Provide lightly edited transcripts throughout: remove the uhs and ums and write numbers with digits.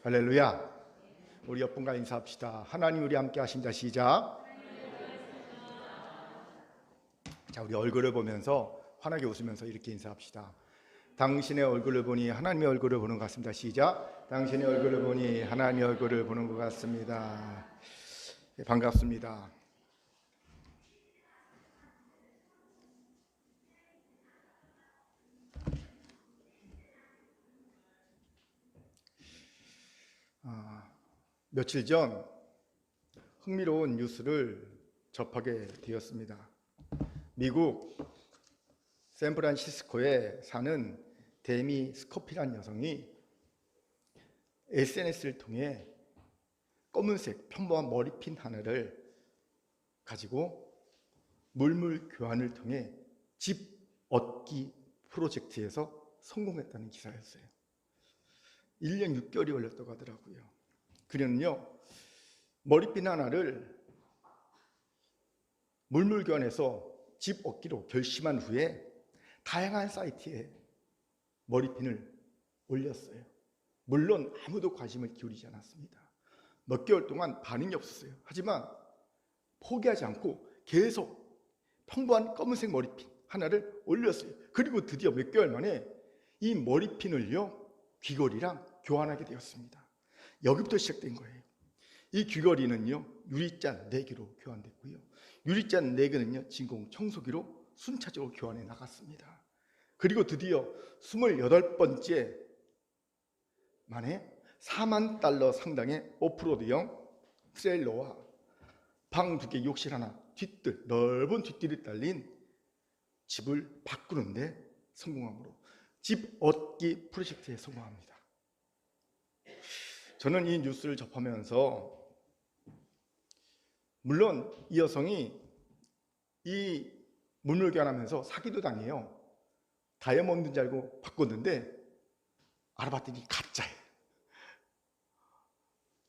할렐루야. 우리 옆분과 인사합시다. 하나님 우리 함께 하신다. 시작. 자, 우리 얼굴을 보면서 환하게 웃으면서 이렇게 인사합시다. 당신의 얼굴을 보니 하나님의 얼굴을 보는 것 같습니다. 시작. 당신의 얼굴을 보니 하나님의 얼굴을 보는 것 같습니다. 반갑습니다. 며칠 전 흥미로운 뉴스를 접하게 되었습니다. 미국 샌프란시스코에 사는 데미 스코피라는 여성이 SNS를 통해 검은색 평범한 머리핀 하나를 가지고 물물 교환을 통해 집 얻기 프로젝트에서 성공했다는 기사였어요. 1년 6개월이 걸렸다고 하더라고요. 그녀는요, 머리핀 하나를 물물 교환해서 집 얻기로 결심한 후에 다양한 사이트에 머리핀을 올렸어요. 물론 아무도 관심을 기울이지 않았습니다. 몇 개월 동안 반응이 없었어요. 하지만 포기하지 않고 계속 평범한 검은색 머리핀 하나를 올렸어요. 그리고 드디어 몇 개월 만에 이 머리핀을요, 귀걸이랑 교환하게 되었습니다. 여기부터 시작된 거예요. 이 귀걸이는요, 유리잔 4개로 교환됐고요. 유리잔 4개는요, 진공 청소기로 순차적으로 교환해 나갔습니다. 그리고 드디어 28번째 만에 $40,000 상당의 오프로드형 트레일러와 방 2개, 욕실 하나, 뒷뜰, 넓은 뒷뜰이 딸린 집을 바꾸는데 성공함으로 집 얻기 프로젝트에 성공합니다. 저는 이 뉴스를 접하면서 물론 이 여성이 이 물물 교환하면서 사기도 당해요. 다이아몬드인 줄 알고 바꿨는데 알아봤더니 가짜예요.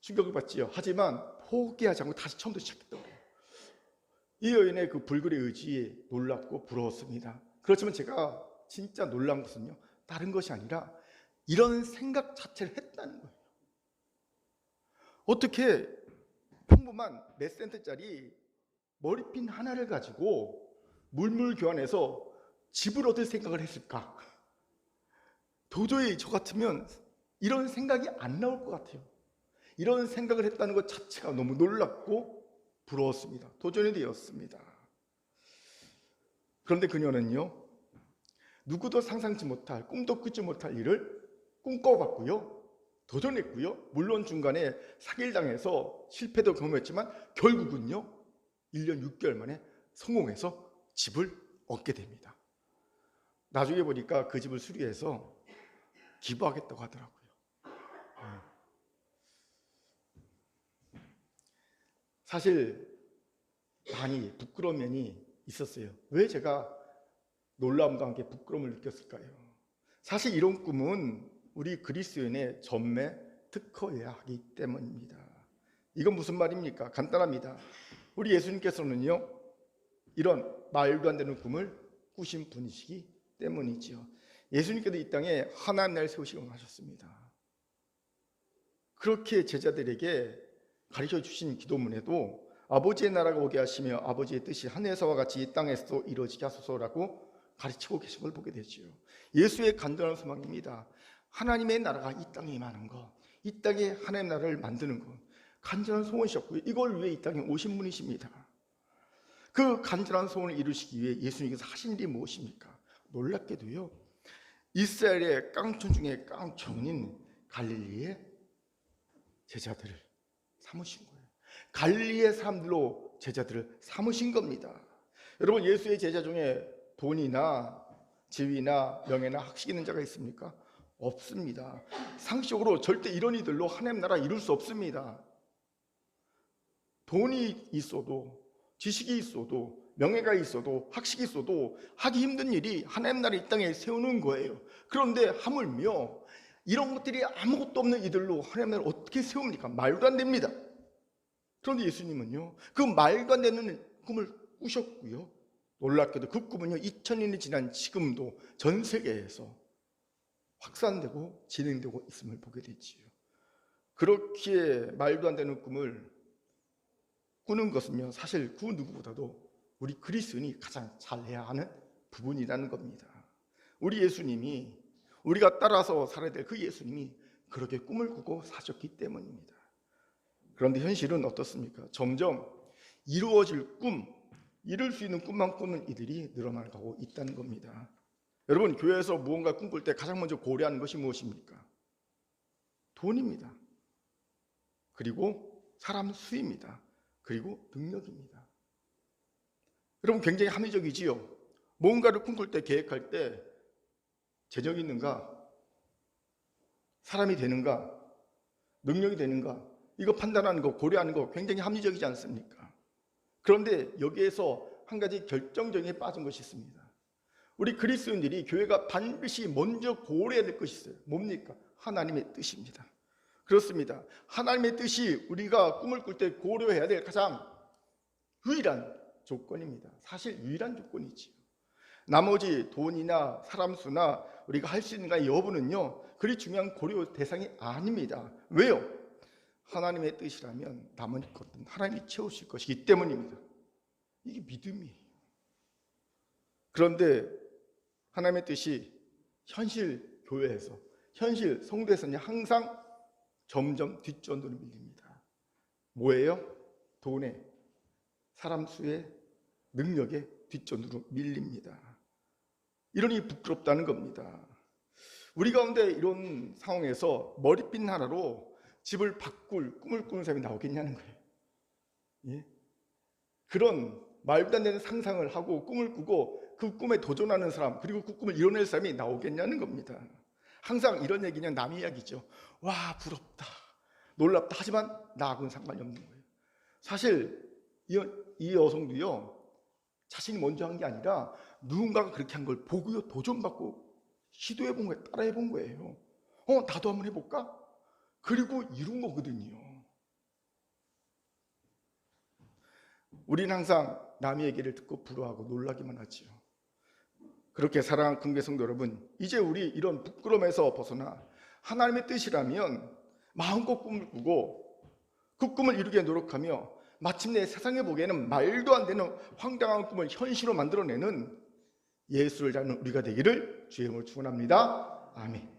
충격을 받지요. 하지만 포기하지 않고 다시 처음부터 시작했다고 해요. 이 여인의 그 불굴의 의지에 놀랍고 부러웠습니다. 그렇지만 제가 진짜 놀란 것은요, 다른 것이 아니라 이런 생각 자체를 했다는 거예요. 어떻게 평범한 몇 센트짜리 머리핀 하나를 가지고 물물 교환해서 집을 얻을 생각을 했을까? 도저히 저 같으면 이런 생각이 안 나올 것 같아요. 이런 생각을 했다는 것 자체가 너무 놀랍고 부러웠습니다. 도전이 되었습니다. 그런데 그녀는요, 누구도 상상치 못할, 꿈도 꾸지 못할 일을 꿈꿔봤고요, 도전했고요. 물론 중간에 사기를 당해서 실패도 경험했지만 결국은요, 1년 6개월 만에 성공해서 집을 얻게 됩니다. 나중에 보니까 그 집을 수리해서 기부하겠다고 하더라고요. 사실 많이 부끄러운 면이 있었어요. 왜 제가 놀라움과 함께 부끄러움을 느꼈을까요? 사실 이런 꿈은 우리 그리스도인의 전매 특허여야 하기 때문입니다. 이건 무슨 말입니까? 간단합니다. 우리 예수님께서는요, 이런 말도 안 되는 꿈을 꾸신 분이시기 때문이죠. 예수님께서 이 땅에 하나님 나라를 세우시기 원하셨습니다. 그렇게 제자들에게 가르쳐 주신 기도문에도 아버지의 나라가 오게 하시며 아버지의 뜻이 하늘에서와 같이 이 땅에서도 이루어지게 하소서라고 가르치고 계신 걸 보게 되죠. 예수의 간절한 소망입니다. 하나님의 나라가 이 땅에 임하는 것, 이 땅에 하나님의 나라를 만드는 것, 간절한 소원이셨고요. 이걸 위해 이 땅에 오신 분이십니다. 그 간절한 소원을 이루시기 위해 예수님께서 하신 일이 무엇입니까? 놀랍게도요, 이스라엘의 깡촌 중에 깡촌인 갈릴리의 제자들을 삼으신 거예요. 갈릴리의 사람들로 제자들을 삼으신 겁니다. 여러분, 예수의 제자 중에 돈이나 지위나 명예나 학식 있는 자가 있습니까? 없습니다. 상식적으로 절대 이런 이들로 하나님 나라 이룰 수 없습니다. 돈이 있어도, 지식이 있어도, 명예가 있어도, 학식이 있어도 하기 힘든 일이 하나님 나라 이 땅에 세우는 거예요. 그런데 하물며 이런 것들이 아무것도 없는 이들로 하나님 나라를 어떻게 세웁니까? 말도 안 됩니다. 그런데 예수님은요, 그 말도 안 되는 꿈을 꾸셨고요, 놀랍게도 그 꿈은요, 2000년이 지난 지금도 전 세계에서 확산되고 진행되고 있음을 보게 되지요. 그렇게 말도 안 되는 꿈을 꾸는 것은요, 사실 그 누구보다도 우리 그리스도인이 가장 잘해야 하는 부분이라는 겁니다. 우리 예수님이, 우리가 따라서 살아야 될 그 예수님이 그렇게 꿈을 꾸고 사셨기 때문입니다. 그런데 현실은 어떻습니까? 점점 이루어질 꿈, 이룰 수 있는 꿈만 꾸는 이들이 늘어나고 있다는 겁니다. 여러분, 교회에서 무언가 꿈꿀 때 가장 먼저 고려하는 것이 무엇입니까? 돈입니다. 그리고 사람 수입니다. 그리고 능력입니다. 여러분, 굉장히 합리적이지요. 뭔가를 꿈꿀 때, 계획할 때 재정이 있는가? 사람이 되는가? 능력이 되는가? 이거 판단하는 거, 고려하는 거 굉장히 합리적이지 않습니까? 그런데 여기에서 한 가지 결정적인 게 빠진 것이 있습니다. 우리 그리스도인들이 교회가 반드시 먼저 고려해야 될 것이 있어요. 뭡니까? 하나님의 뜻입니다. 그렇습니다. 하나님의 뜻이 우리가 꿈을 꿀 때 고려해야 될 가장 유일한 조건입니다. 사실 유일한 조건이지요. 나머지 돈이나 사람 수나 우리가 할 수 있는가 여부는요, 그리 중요한 고려 대상이 아닙니다. 왜요? 하나님의 뜻이라면 남은 것은 하나님이 채우실 것이기 때문입니다. 이게 믿음이에요. 그런데 하나님의 뜻이 현실 교회에서, 현실 성도에서는 항상 점점 뒷전으로 밀립니다. 뭐예요? 돈에, 사람 수에, 능력에 뒷전으로 밀립니다. 이러니 부끄럽다는 겁니다. 우리 가운데 이런 상황에서 머리핀 하나로 집을 바꿀 꿈을 꾸는 사람이 나오겠냐는 거예요. 예? 그런 말도 안 되는 상상을 하고 꿈을 꾸고 그 꿈에 도전하는 사람, 그리고 그 꿈을 이뤄낼 사람이 나오겠냐는 겁니다. 항상 이런 얘기는 남 이야기죠. 와, 부럽다, 놀랍다. 하지만 나하고는 상관이 없는 거예요. 사실 이 여성도요, 자신이 먼저 한 게 아니라 누군가가 그렇게 한 걸 보고요, 도전받고 시도해 본 거예요. 따라해 본 거예요. 나도 한번 해볼까? 그리고 이룬 거거든요. 우리는 항상 남의 얘기를 듣고 부러워하고 놀라기만 하지요. 그렇게 사랑하는 긍휼 성도 여러분, 이제 우리 이런 부끄러움에서 벗어나 하나님의 뜻이라면 마음껏 꿈을 꾸고 그 꿈을 이루게 노력하며 마침내 세상에 보기에는 말도 안 되는 황당한 꿈을 현실로 만들어내는 예수를 닮는 우리가 되기를 주의 이름으로 축원합니다. 아멘.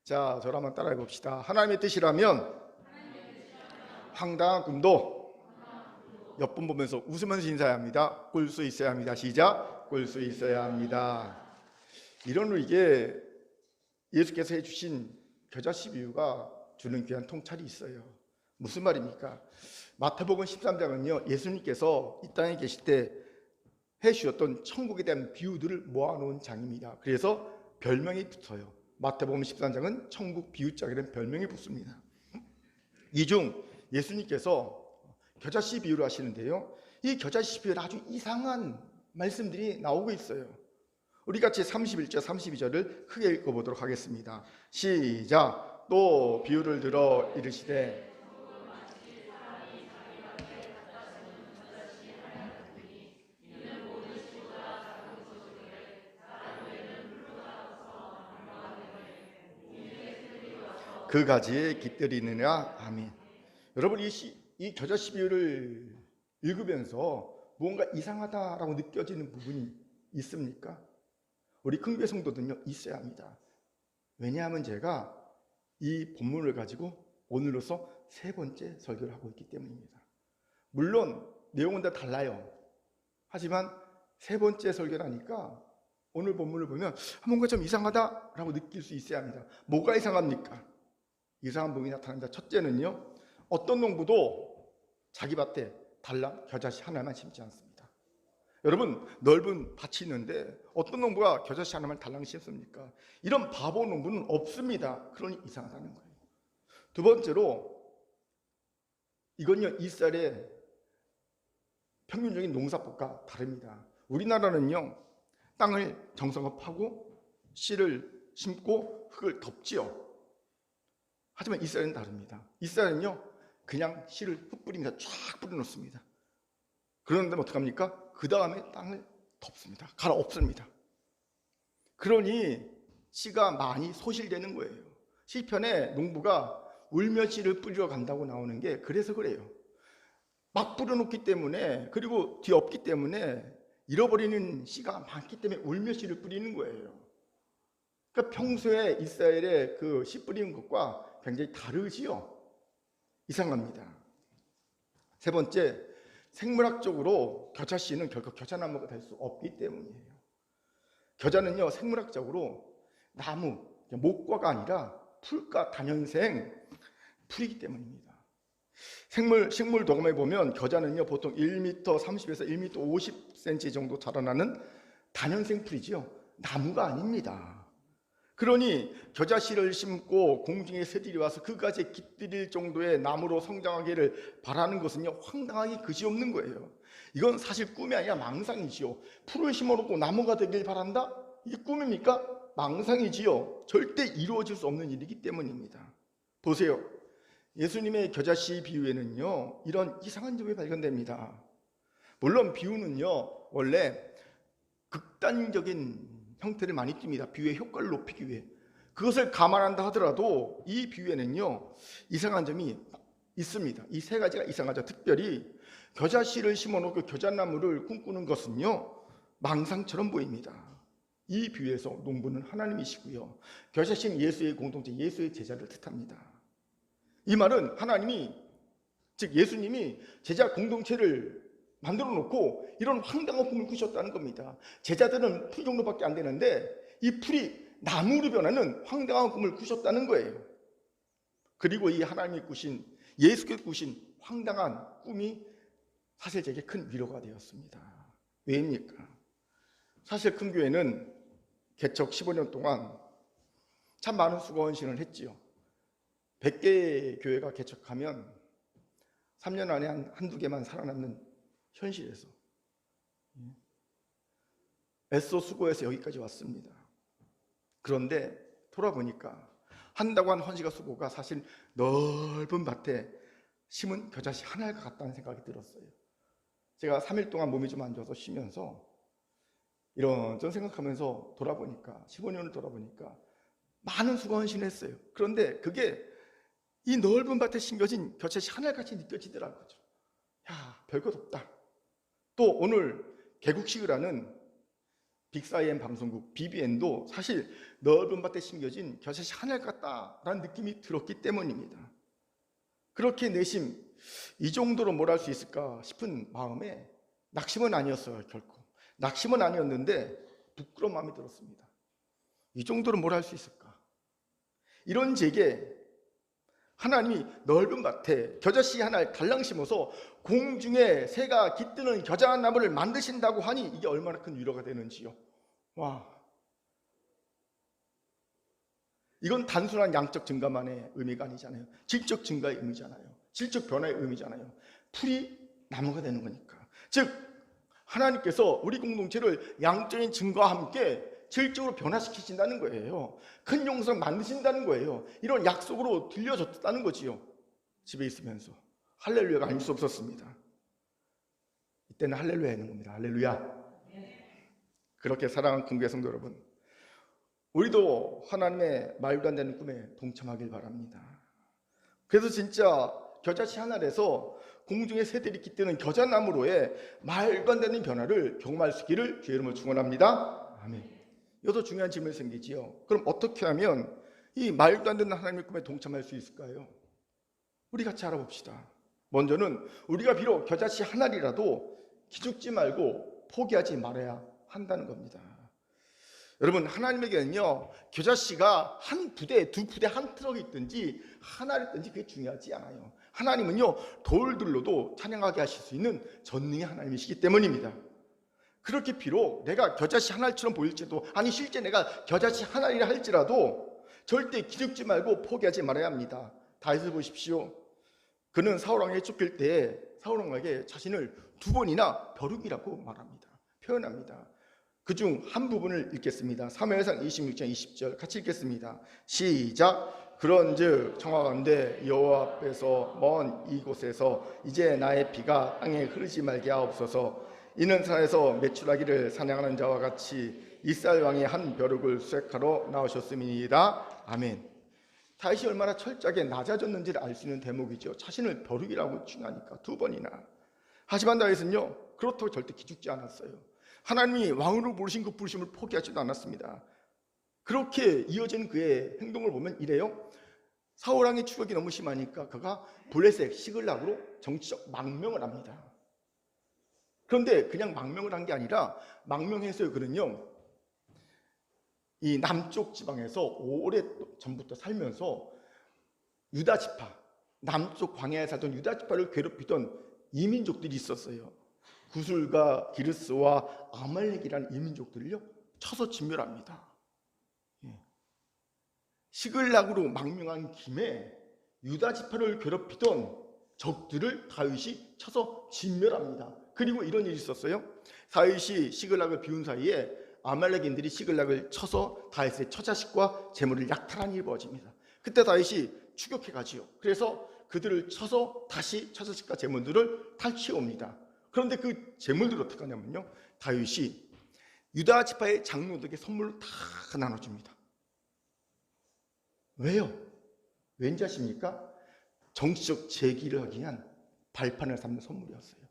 자, 저를 한번 따라해 봅시다. 하나님의 뜻이라면 황당한 꿈도 옆분 보면서 웃으면서 인사해야 합니다. 꿀 수 있어야 합니다. 시작. 꿀 수 있어야 합니다. 이런 이게 예수께서 해주신 겨자씨 비유가 주는 귀한 통찰이 있어요. 무슨 말입니까? 마태복음 13장은요, 예수님께서 이 땅에 계실 때 해주셨던 천국에 대한 비유들을 모아놓은 장입니다. 그래서 별명이 붙어요. 마태복음 13장은 천국 비유장이라는 별명이 붙습니다. 이 중 예수님께서 겨자씨 비유를 하시는데요, 이 겨자씨 비유는 아주 이상한 말씀들이 나오고 있어요. 우리 같이 31절 32절을 크게 읽어보도록 하겠습니다. 시작. 또 비유를 들어 이르시되 그 가지에 깃들이느냐. 아멘. 여러분, 이 겨자씨 비유를 읽으면서 무언가 이상하다라고 느껴지는 부분이 있습니까? 우리 큰교회 성도들은요, 있어야 합니다. 왜냐하면 제가 이 본문을 가지고 오늘로서 3번째 설교를 하고 있기 때문입니다. 물론 내용은 다 달라요. 하지만 3번째 설교라니까 오늘 본문을 보면 뭔가 좀 이상하다라고 느낄 수 있어야 합니다. 뭐가 이상합니까? 이상한 부분이 나타납니다. 첫째는요, 어떤 농부도 자기 밭에 달랑 겨자씨 하나만 심지 않습니다. 여러분, 넓은 밭이 있는데 어떤 농부가 겨자씨 하나만 달랑 심습니까? 이런 바보 농부는 없습니다. 그러니 이상하다는 거예요. 두 번째로, 이건요, 이스라엘의 평균적인 농사법과 다릅니다. 우리나라는요, 땅을 정성껏 파고 씨를 심고 흙을 덮지요. 하지만 이스라엘은 다릅니다. 이스라엘은요, 그냥 씨를 흙 뿌립니다. 쫙 뿌려놓습니다. 그런데 어떡합니까? 그 다음에 땅을 덮습니다. 갈아엎습니다. 그러니 씨가 많이 소실되는 거예요. 시편에 농부가 울며 씨를 뿌리러 간다고 나오는 게 그래서 그래요. 막 뿌려놓기 때문에, 그리고 뒤 없기 때문에 잃어버리는 씨가 많기 때문에 울며 씨를 뿌리는 거예요. 그러니까 평소에 이스라엘의 그 씨 뿌리는 것과 굉장히 다르지요. 이상합니다. 세 번째, 생물학적으로 겨자씨는 결코 겨자나무가 될 수 없기 때문이에요. 겨자는요, 생물학적으로 나무, 목과가 아니라 풀과 다년생 풀이기 때문입니다. 식물 도감에 보면 겨자는요, 보통 1m 30에서 1m 50cm 정도 자라나는 다년생 풀이죠. 나무가 아닙니다. 그러니 겨자씨를 심고 공중에 새들이 와서 그까지 깃들일 정도의 나무로 성장하기를 바라는 것은요, 황당하기 그지없는 거예요. 이건 사실 꿈이 아니라 망상이지요. 풀을 심어놓고 나무가 되길 바란다? 이게 꿈입니까? 망상이지요. 절대 이루어질 수 없는 일이기 때문입니다. 보세요. 예수님의 겨자씨 비유에는요, 이런 이상한 점이 발견됩니다. 물론 비유는요, 원래 극단적인 형태를 많이 띱니다. 비유의 효과를 높이기 위해. 그것을 감안한다 하더라도 이 비유에는요, 이상한 점이 있습니다. 이 세 가지가 이상하죠. 특별히 겨자씨를 심어놓고 겨자나무를 꿈꾸는 것은요, 망상처럼 보입니다. 이 비유에서 농부는 하나님이시고요, 겨자씨는 예수의 공동체, 예수의 제자를 뜻합니다. 이 말은 하나님이, 즉 예수님이 제자 공동체를 만들어 놓고 이런 황당한 꿈을 꾸셨다는 겁니다. 제자들은 풀 정도밖에 안 되는데 이 풀이 나무로 변하는 황당한 꿈을 꾸셨다는 거예요. 그리고 이 하나님이 꾸신, 예수께서 꾸신 황당한 꿈이 사실 제게 큰 위로가 되었습니다. 왜입니까? 사실 큰 교회는 개척 15년 동안 참 많은 수고 헌신을 했지요. 100개의 교회가 개척하면 3년 안에 한두 개만 살아남는 현실에서 애써 수고해서 여기까지 왔습니다. 그런데 돌아보니까 한다고 한 헌신과 수고가 사실 넓은 밭에 심은 겨자씨 하나가 같다는 생각이 들었어요. 제가 3일 동안 몸이 좀 안 좋아서 쉬면서 이런저런 생각하면서 돌아보니까, 15년을 돌아보니까 많은 수고 헌신을 했어요. 그런데 그게 이 넓은 밭에 심겨진 겨자씨 하나같이 느껴지더라고요. 야, 별것 없다. 또 오늘 개국식을 하는 빅사이엔 방송국 BBN도 사실 넓은 밭에 심겨진 겨자씨 하늘 같다라는 느낌이 들었기 때문입니다. 그렇게 내심 이 정도로 뭘 할 수 있을까 싶은 마음에 낙심은 아니었어요. 결코 낙심은 아니었는데 부끄러운 마음이 들었습니다. 이 정도로 뭘 할 수 있을까? 이런 제게 하나님이 넓은 밭에 겨자씨 하나를 달랑 심어서 공중에 새가 깃드는 겨자나무를 만드신다고 하니 이게 얼마나 큰 위로가 되는지요. 와, 이건 단순한 양적 증가만의 의미가 아니잖아요. 질적 증가의 의미잖아요. 질적 변화의 의미잖아요. 풀이 나무가 되는 거니까. 즉 하나님께서 우리 공동체를 양적인 증가와 함께 질적으로 변화시키신다는 거예요. 큰 용서를 만드신다는 거예요. 이런 약속으로 들려줬다는 거지요. 집에 있으면서 할렐루야가 아닐 수 없었습니다. 이때는 할렐루야 하는 겁니다. 할렐루야. 그렇게 사랑하는 큰교회 성도 여러분, 우리도 하나님의 말도 안 되는 꿈에 동참하길 바랍니다. 그래서 진짜 겨자씨 하늘에서 공중에 새들이 깃드는 겨자나무로의 말도 안 되는 변화를 경험할 수 있기를 주의 이름으로 축원합니다. 아멘. 이것도 중요한 질문이 생기지요. 그럼 어떻게 하면 이 말도 안 되는 하나님의 꿈에 동참할 수 있을까요? 우리 같이 알아봅시다. 먼저는 우리가 비록 겨자씨 하나리라도 기죽지 말고 포기하지 말아야 한다는 겁니다. 여러분, 하나님에게는요, 겨자씨가 한 부대, 두 부대, 한 트럭이 있든지 하나를 있든지 그게 중요하지 않아요. 하나님은요, 돌들로도 찬양하게 하실 수 있는 전능의 하나님이시기 때문입니다. 그렇게 비록 내가 겨자씨 하나처럼 보일지도, 아니 실제 내가 겨자씨 하나이라 할지라도 절대 기죽지 말고 포기하지 말아야 합니다. 다윗을 보십시오. 그는 사울왕에게 쫓길 때 사울왕에게 자신을 2번이나 벼룩이라고 말합니다. 표현합니다. 그중 한 부분을 읽겠습니다. 사무엘상 26장 20절 같이 읽겠습니다. 시작. 그런즉 청하건대 여호와 앞에서 먼 이곳에서 이제 나의 피가 땅에 흐르지 말게 하옵소서. 이는 산에서 매출하기를 사냥하는 자와 같이 이스라엘 왕이 한 벼룩을 수색하러 나오셨음이니이다. 아멘. 다윗이 얼마나 철저하게 낮아졌는지를 알 수 있는 대목이죠. 자신을 벼룩이라고 칭하니까 2번이나. 하지만 다윗은요, 그렇다고 절대 기죽지 않았어요. 하나님이 왕으로 부르신 그 부르심을 포기하지도 않았습니다. 그렇게 이어진 그의 행동을 보면 이래요. 사울왕의 추격이 너무 심하니까 그가 블레셋 시글락으로 정치적 망명을 합니다. 그런데 그냥 망명을 한 게 아니라, 망명해서 그는요, 이 남쪽 지방에서 오래전부터 살면서 유다 지파, 남쪽 광야에 살던 유다 지파를 괴롭히던 이민족들이 있었어요. 구술과 기르스와 아말렉이라는 이민족들을요 쳐서 진멸합니다. 시글락으로 망명한 김에 유다 지파를 괴롭히던 적들을 다윗이 쳐서 진멸합니다. 그리고 이런 일이 있었어요. 다윗이 시글락을 비운 사이에 아말렉인들이 시글락을 쳐서 다윗의 처자식과 재물을 약탈한 일이 벌어집니다. 그때 다윗이 추격해 가지요. 그래서 그들을 쳐서 다시 처자식과 재물들을 탈취해 옵니다. 그런데 그 재물들을 어떻게 하냐면요, 다윗이 유다 지파의 장로들에게 선물을 다 나눠줍니다. 왜요? 왠지 아십니까? 정치적 재기를 하기 위한 발판을 삼는 선물이었어요.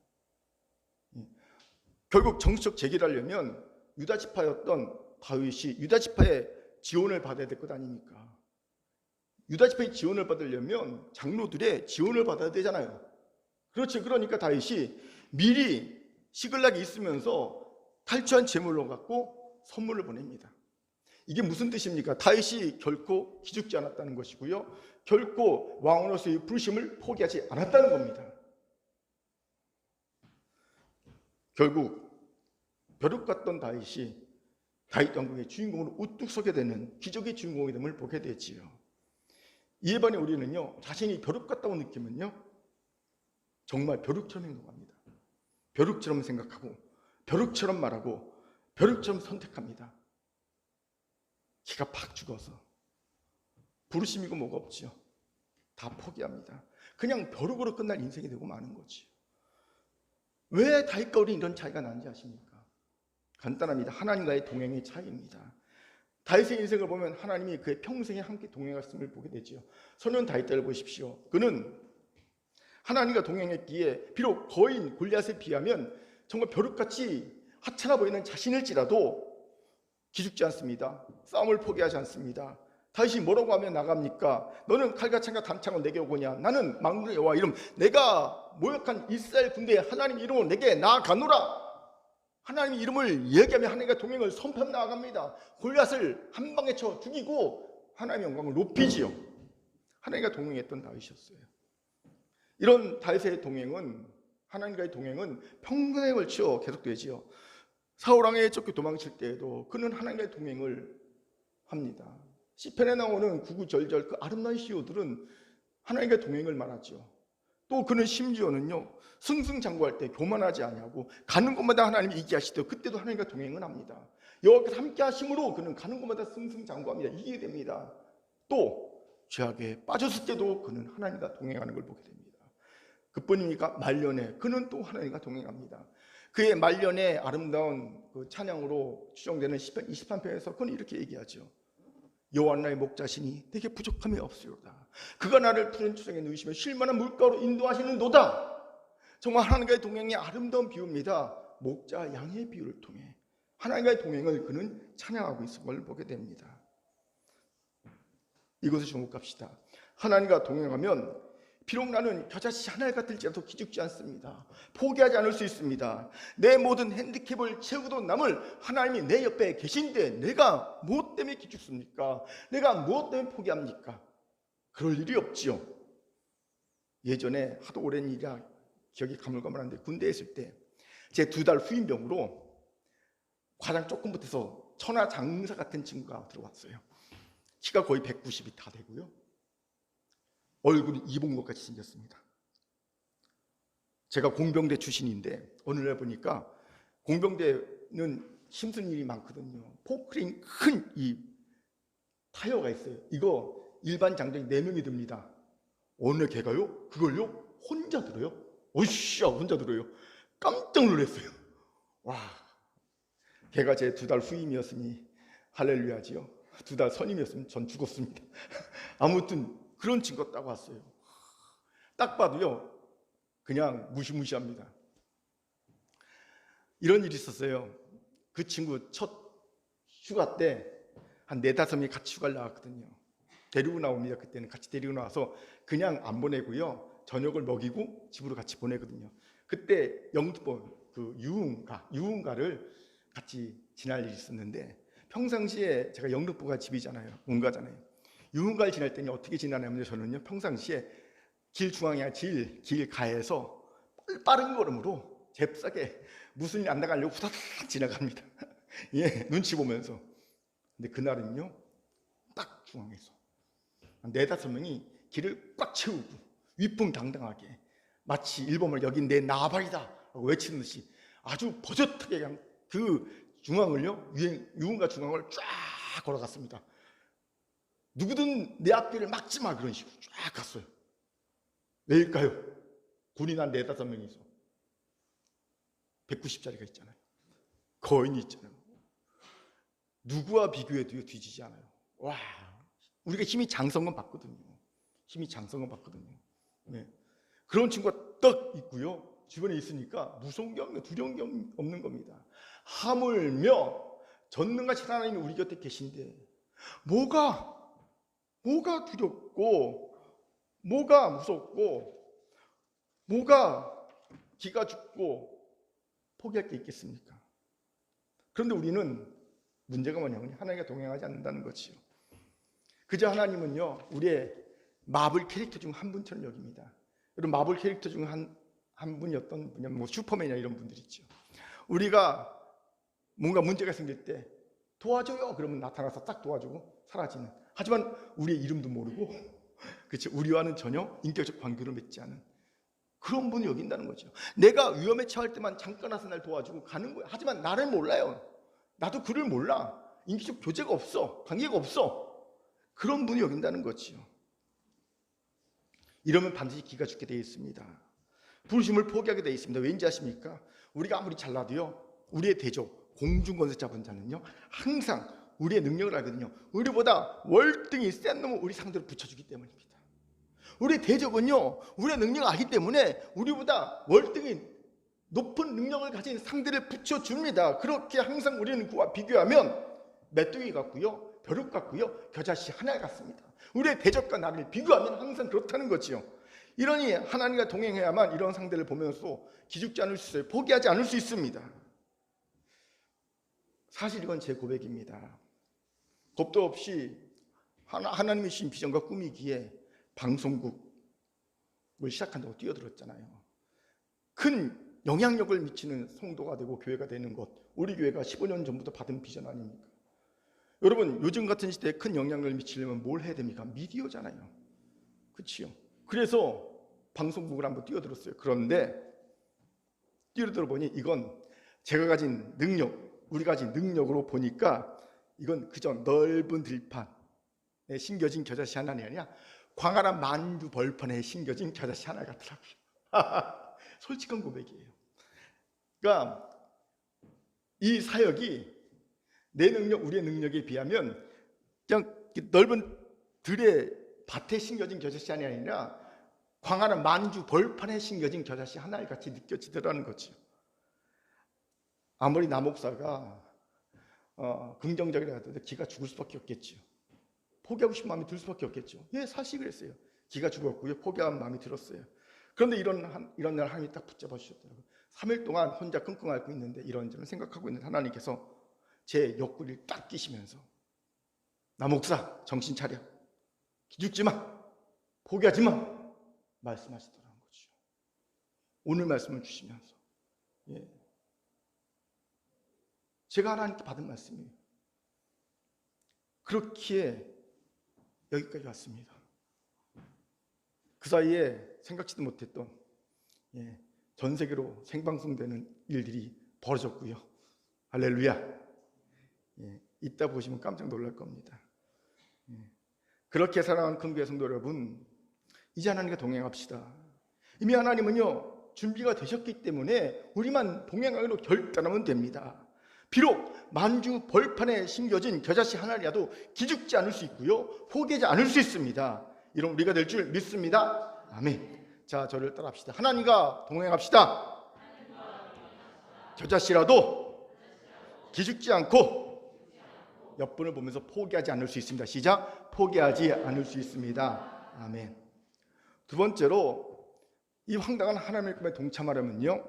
결국 정치적 재기를 하려면 유다 지파였던 다윗이 유다 지파의 지원을 받아야 될 것 아닙니까? 유다 지파의 지원을 받으려면 장로들의 지원을 받아야 되잖아요. 그렇지. 그러니까 다윗이 미리 시글락이 있으면서 탈취한 재물로 갖고 선물을 보냅니다. 이게 무슨 뜻입니까? 다윗이 결코 기죽지 않았다는 것이고요, 결코 왕으로서의 부르심을 포기하지 않았다는 겁니다. 결국 벼룩 같던 다윗이 다윗 왕국의 주인공으로 우뚝 서게 되는 기적의 주인공이 됨을 보게 되지요. 이에 반해 우리는요, 자신이 벼룩 같다고 느끼면요, 정말 벼룩처럼 행동합니다. 벼룩처럼 생각하고 벼룩처럼 말하고 벼룩처럼 선택합니다. 기가 팍 죽어서 부르심이고 뭐가 없죠. 다 포기합니다. 그냥 벼룩으로 끝날 인생이 되고 마는 거지. 왜 다윗과 우리 이런 차이가 나는지 아십니까? 간단합니다. 하나님과의 동행의 차이입니다. 다윗의 인생을 보면 하나님이 그의 평생에 함께 동행하셨음을 보게 되죠. 소년 다윗을 보십시오. 그는 하나님과 동행했기에 비록 거인 골리앗에 비하면 정말 벼룩같이 하찮아 보이는 자신일지라도 기죽지 않습니다. 싸움을 포기하지 않습니다. 다윗이 뭐라고 하면 나갑니까? 너는 칼과 창과 담창을 내게 오거냐? 나는 만군의 여호와 이름, 내가 모욕한 이스라엘 군대의 하나님 이름으로 내게 나아가노라. 하나님 이름을 얘기하며 하나님과 동행을 선포하며 나아갑니다. 골리앗을 한 방에 쳐 죽이고 하나님의 영광을 높이지요. 하나님과 동행했던 다윗이었어요. 이런 다윗의 동행은, 하나님과의 동행은 평생에 걸쳐 계속되지요. 사울왕에 쫓겨 도망칠 때에도 그는 하나님과의 동행을 합니다. 시편에 나오는 구구절절 그 아름다운 시호들은 하나님과의 동행을 말하죠. 또 그는 심지어는요, 승승장구할 때 교만하지 아니하고 가는 곳마다 하나님이 이기게 하시되 그때도 하나님과 동행을 합니다. 여호와께서 함께 하심으로 그는 가는 곳마다 승승장구합니다. 이기게 됩니다. 또 죄악에 빠졌을 때도 그는 하나님과 동행하는 걸 보게 됩니다. 그뿐입니까? 말년에 그는 또 하나님과 동행합니다. 그의 말년의 아름다운 그 찬양으로 추정되는 시편 23편에서 그는 이렇게 얘기하죠. 여호와 나의 목자시니 내게 부족함이 없으리로다. 그가 나를 푸른 초장에 누이시며 쉴만한 물가로 인도하시는도다. 정말 하나님과의 동행의 아름다운 비유입니다. 목자 양의 비유를 통해 하나님과의 동행을 그는 찬양하고 있는 걸 보게 됩니다. 이것을 주목합시다. 하나님과 동행하면 비록 나는 겨자씨 하나 같을지라도 기죽지 않습니다. 포기하지 않을 수 있습니다. 내 모든 핸디캡을 채우고도 남을 하나님이 내 옆에 계신데 내가 무엇 때문에 기죽습니까? 내가 무엇 때문에 포기합니까? 그럴 일이 없지요. 예전에 하도 오랜 일이라 기억이 가물가물한데 군대에 있을 때 제 2달 후임병으로 과장 조금 붙어서 천하장사 같은 친구가 들어왔어요. 키가 거의 190이 다 되고요, 얼굴이 이봉로같이 생겼습니다. 제가 공병대 출신인데 어느 날 보니까 공병대는 힘든 일이 많거든요. 포크레인 큰 이 타이어가 있어요. 이거 일반 장병이 4명이 듭니다. 어느 걔가요? 그걸요? 혼자 들어요. 어이씨, 혼자 들어요. 깜짝 놀랐어요. 와, 걔가 제 2달 후임이었으니 할렐루야지요. 2달 선임이었으면 전 죽었습니다. 아무튼 그런 친구가 딱 왔어요. 딱 봐도요 그냥 무시무시합니다. 이런 일이 있었어요. 그 친구 첫 휴가 때 한 4-5명이 같이 휴가를 나왔거든요. 데리고 나옵니다. 그때는 같이 데리고 나와서 그냥 안 보내고요, 저녁을 먹이고 집으로 같이 보내거든요. 그때 영등포 그 유흥가를 같이 지날 일이 있었는데, 평상시에 제가 영등포가 집이잖아요, 본가잖아요. 유흥가를 지날 때는 어떻게 지나냐면요, 저는요 평상시에 길 중앙이나 길가에서 빠른 걸음으로 잽싸게 무슨 일 안 나가려고 후다닥 지나갑니다. 예, 눈치 보면서. 근데 그날은요 딱 중앙에서 한 4-5명이 길을 꽉 채우고 위풍당당하게 마치 일본말 여긴 내 나발이다 하고 외치는 듯이 아주 버젓하게 그냥 그 중앙을요, 유흥가 중앙을 쫙 걸어갔습니다. 누구든 내 앞길을 막지 마, 그런 식으로 쫙 갔어요. 왜일까요? 군인 한 4-5명이서 190짜리가 있잖아요. 거인이 있잖아요. 누구와 비교해도 뒤지지 않아요. 와, 우리가 힘이 장성은 받거든요. 힘이 장성은 받거든요. 네. 그런 친구가 딱 있고요, 주변에 있으니까 무서운 게 없는, 두려운 게 없는 겁니다. 하물며 전능하신 하나님이 우리 곁에 계신데 뭐가 두렵고 뭐가 무섭고 뭐가 기가 죽고 포기할 게 있겠습니까? 그런데 우리는 문제가 뭐냐면 하나님과 동행하지 않는다는 거지요. 그저 하나님은요 우리의 마블 캐릭터 중 한 분처럼 여깁니다. 여러분, 마블 캐릭터 중 한 분이 어떤 분이냐면 뭐 슈퍼맨이나 이런 분들 있죠. 우리가 뭔가 문제가 생길 때 도와줘요 그러면 나타나서 딱 도와주고 사라지는, 하지만 우리의 이름도 모르고 그렇죠, 우리와는 전혀 인격적 관계를 맺지 않은 그런 분을 여긴다는 거죠. 내가 위험에 처할 때만 잠깐 와서 날 도와주고 가는 거예요. 하지만 나를 몰라요. 나도 그를 몰라. 인격적 교제가 없어, 관계가 없어. 그런 분이 여긴다는 거지요. 이러면 반드시 기가 죽게 되어 있습니다. 부르심을 포기하게 되어 있습니다. 왠지 아십니까? 우리가 아무리 잘나도요, 우리의 대적 공중권세 잡은 자는요 항상 우리의 능력을 알거든요. 우리보다 월등히 센 놈을 우리 상대로 붙여주기 때문입니다. 우리의 대적은요 우리의 능력을 알기 때문에 우리보다 월등히 높은 능력을 가진 상대를 붙여줍니다. 그렇게 항상 우리는 그와 비교하면 메뚜기 같고요, 벼룩 같고요, 겨자씨 하나 같습니다. 우리의 대적과 나를 비교하면 항상 그렇다는 거지요. 이러니 하나님과 동행해야만 이런 상대를 보면서 기죽지 않을 수 있어요. 포기하지 않을 수 있습니다. 사실 이건 제 고백입니다. 겁도 없이 하나님이 주신 비전과 꿈이기에 방송국을 시작한다고 뛰어들었잖아요. 큰 영향력을 미치는 성도가 되고 교회가 되는 것, 우리 교회가 15년 전부터 받은 비전 아닙니까? 여러분, 요즘 같은 시대에 큰 영향력을 미치려면 뭘 해야 됩니까? 미디어잖아요. 그렇지요? 그래서 방송국을 한번 뛰어들었어요. 그런데 뛰어들어 보니 이건 제가 가진 능력, 우리가 가진 능력으로 보니까 이건 그저 넓은 들판에 심겨진 겨자씨 하나이 아니라 광활한 만주 벌판에 심겨진 겨자씨 하나 같더라고요. 솔직한 고백이에요. 그러니까 이 사역이 내 능력, 우리의 능력에 비하면 그냥 넓은 들의 밭에 심겨진 겨자씨 하나이 아니라 광활한 만주 벌판에 심겨진 겨자씨 하나를 같이 느껴지더라는 거죠. 아무리 나 목사가 긍정적이라 해도 기가 죽을 수밖에 없겠죠. 포기하고 싶은 마음이 들 수밖에 없겠죠. 예, 사실 그랬어요. 기가 죽었고요, 포기하는 마음이 들었어요. 그런데 이런 날 하나님이 딱 붙잡아 주셨더라고요. 3일 동안 혼자 끙끙 앓고 있는데 이런저런 생각하고 있는 하나님께서 제 옆구리를 딱 끼시면서 나 목사 정신 차려, 기죽지 마, 포기하지 마 말씀하시더라는 거죠. 오늘 말씀을 주시면서 제가 하나님께 받은 말씀이에요. 그렇기에 여기까지 왔습니다. 그 사이에 생각지도 못했던 전 세계로 생방송되는 일들이 벌어졌고요. 할렐루야. 이따 보시면 깜짝 놀랄 겁니다. 그렇게 사랑하는 큰교회 성도 여러분, 이제 하나님과 동행합시다. 이미 하나님은요 준비가 되셨기 때문에 우리만 동행하기로 결단하면 됩니다. 비록 만주 벌판에 심겨진 겨자씨 하나라도 기죽지 않을 수 있고요, 포기하지 않을 수 있습니다. 이런 우리가 될 줄 믿습니다. 아멘. 자, 저를 따라합시다. 하나님과 동행합시다. 겨자씨라도 기죽지 않고 옆분을 보면서 포기하지 않을 수 있습니다. 시작. 포기하지 않을 수 있습니다. 아멘. 두 번째로, 이 황당한 하나님의 꿈에 동참하려면요,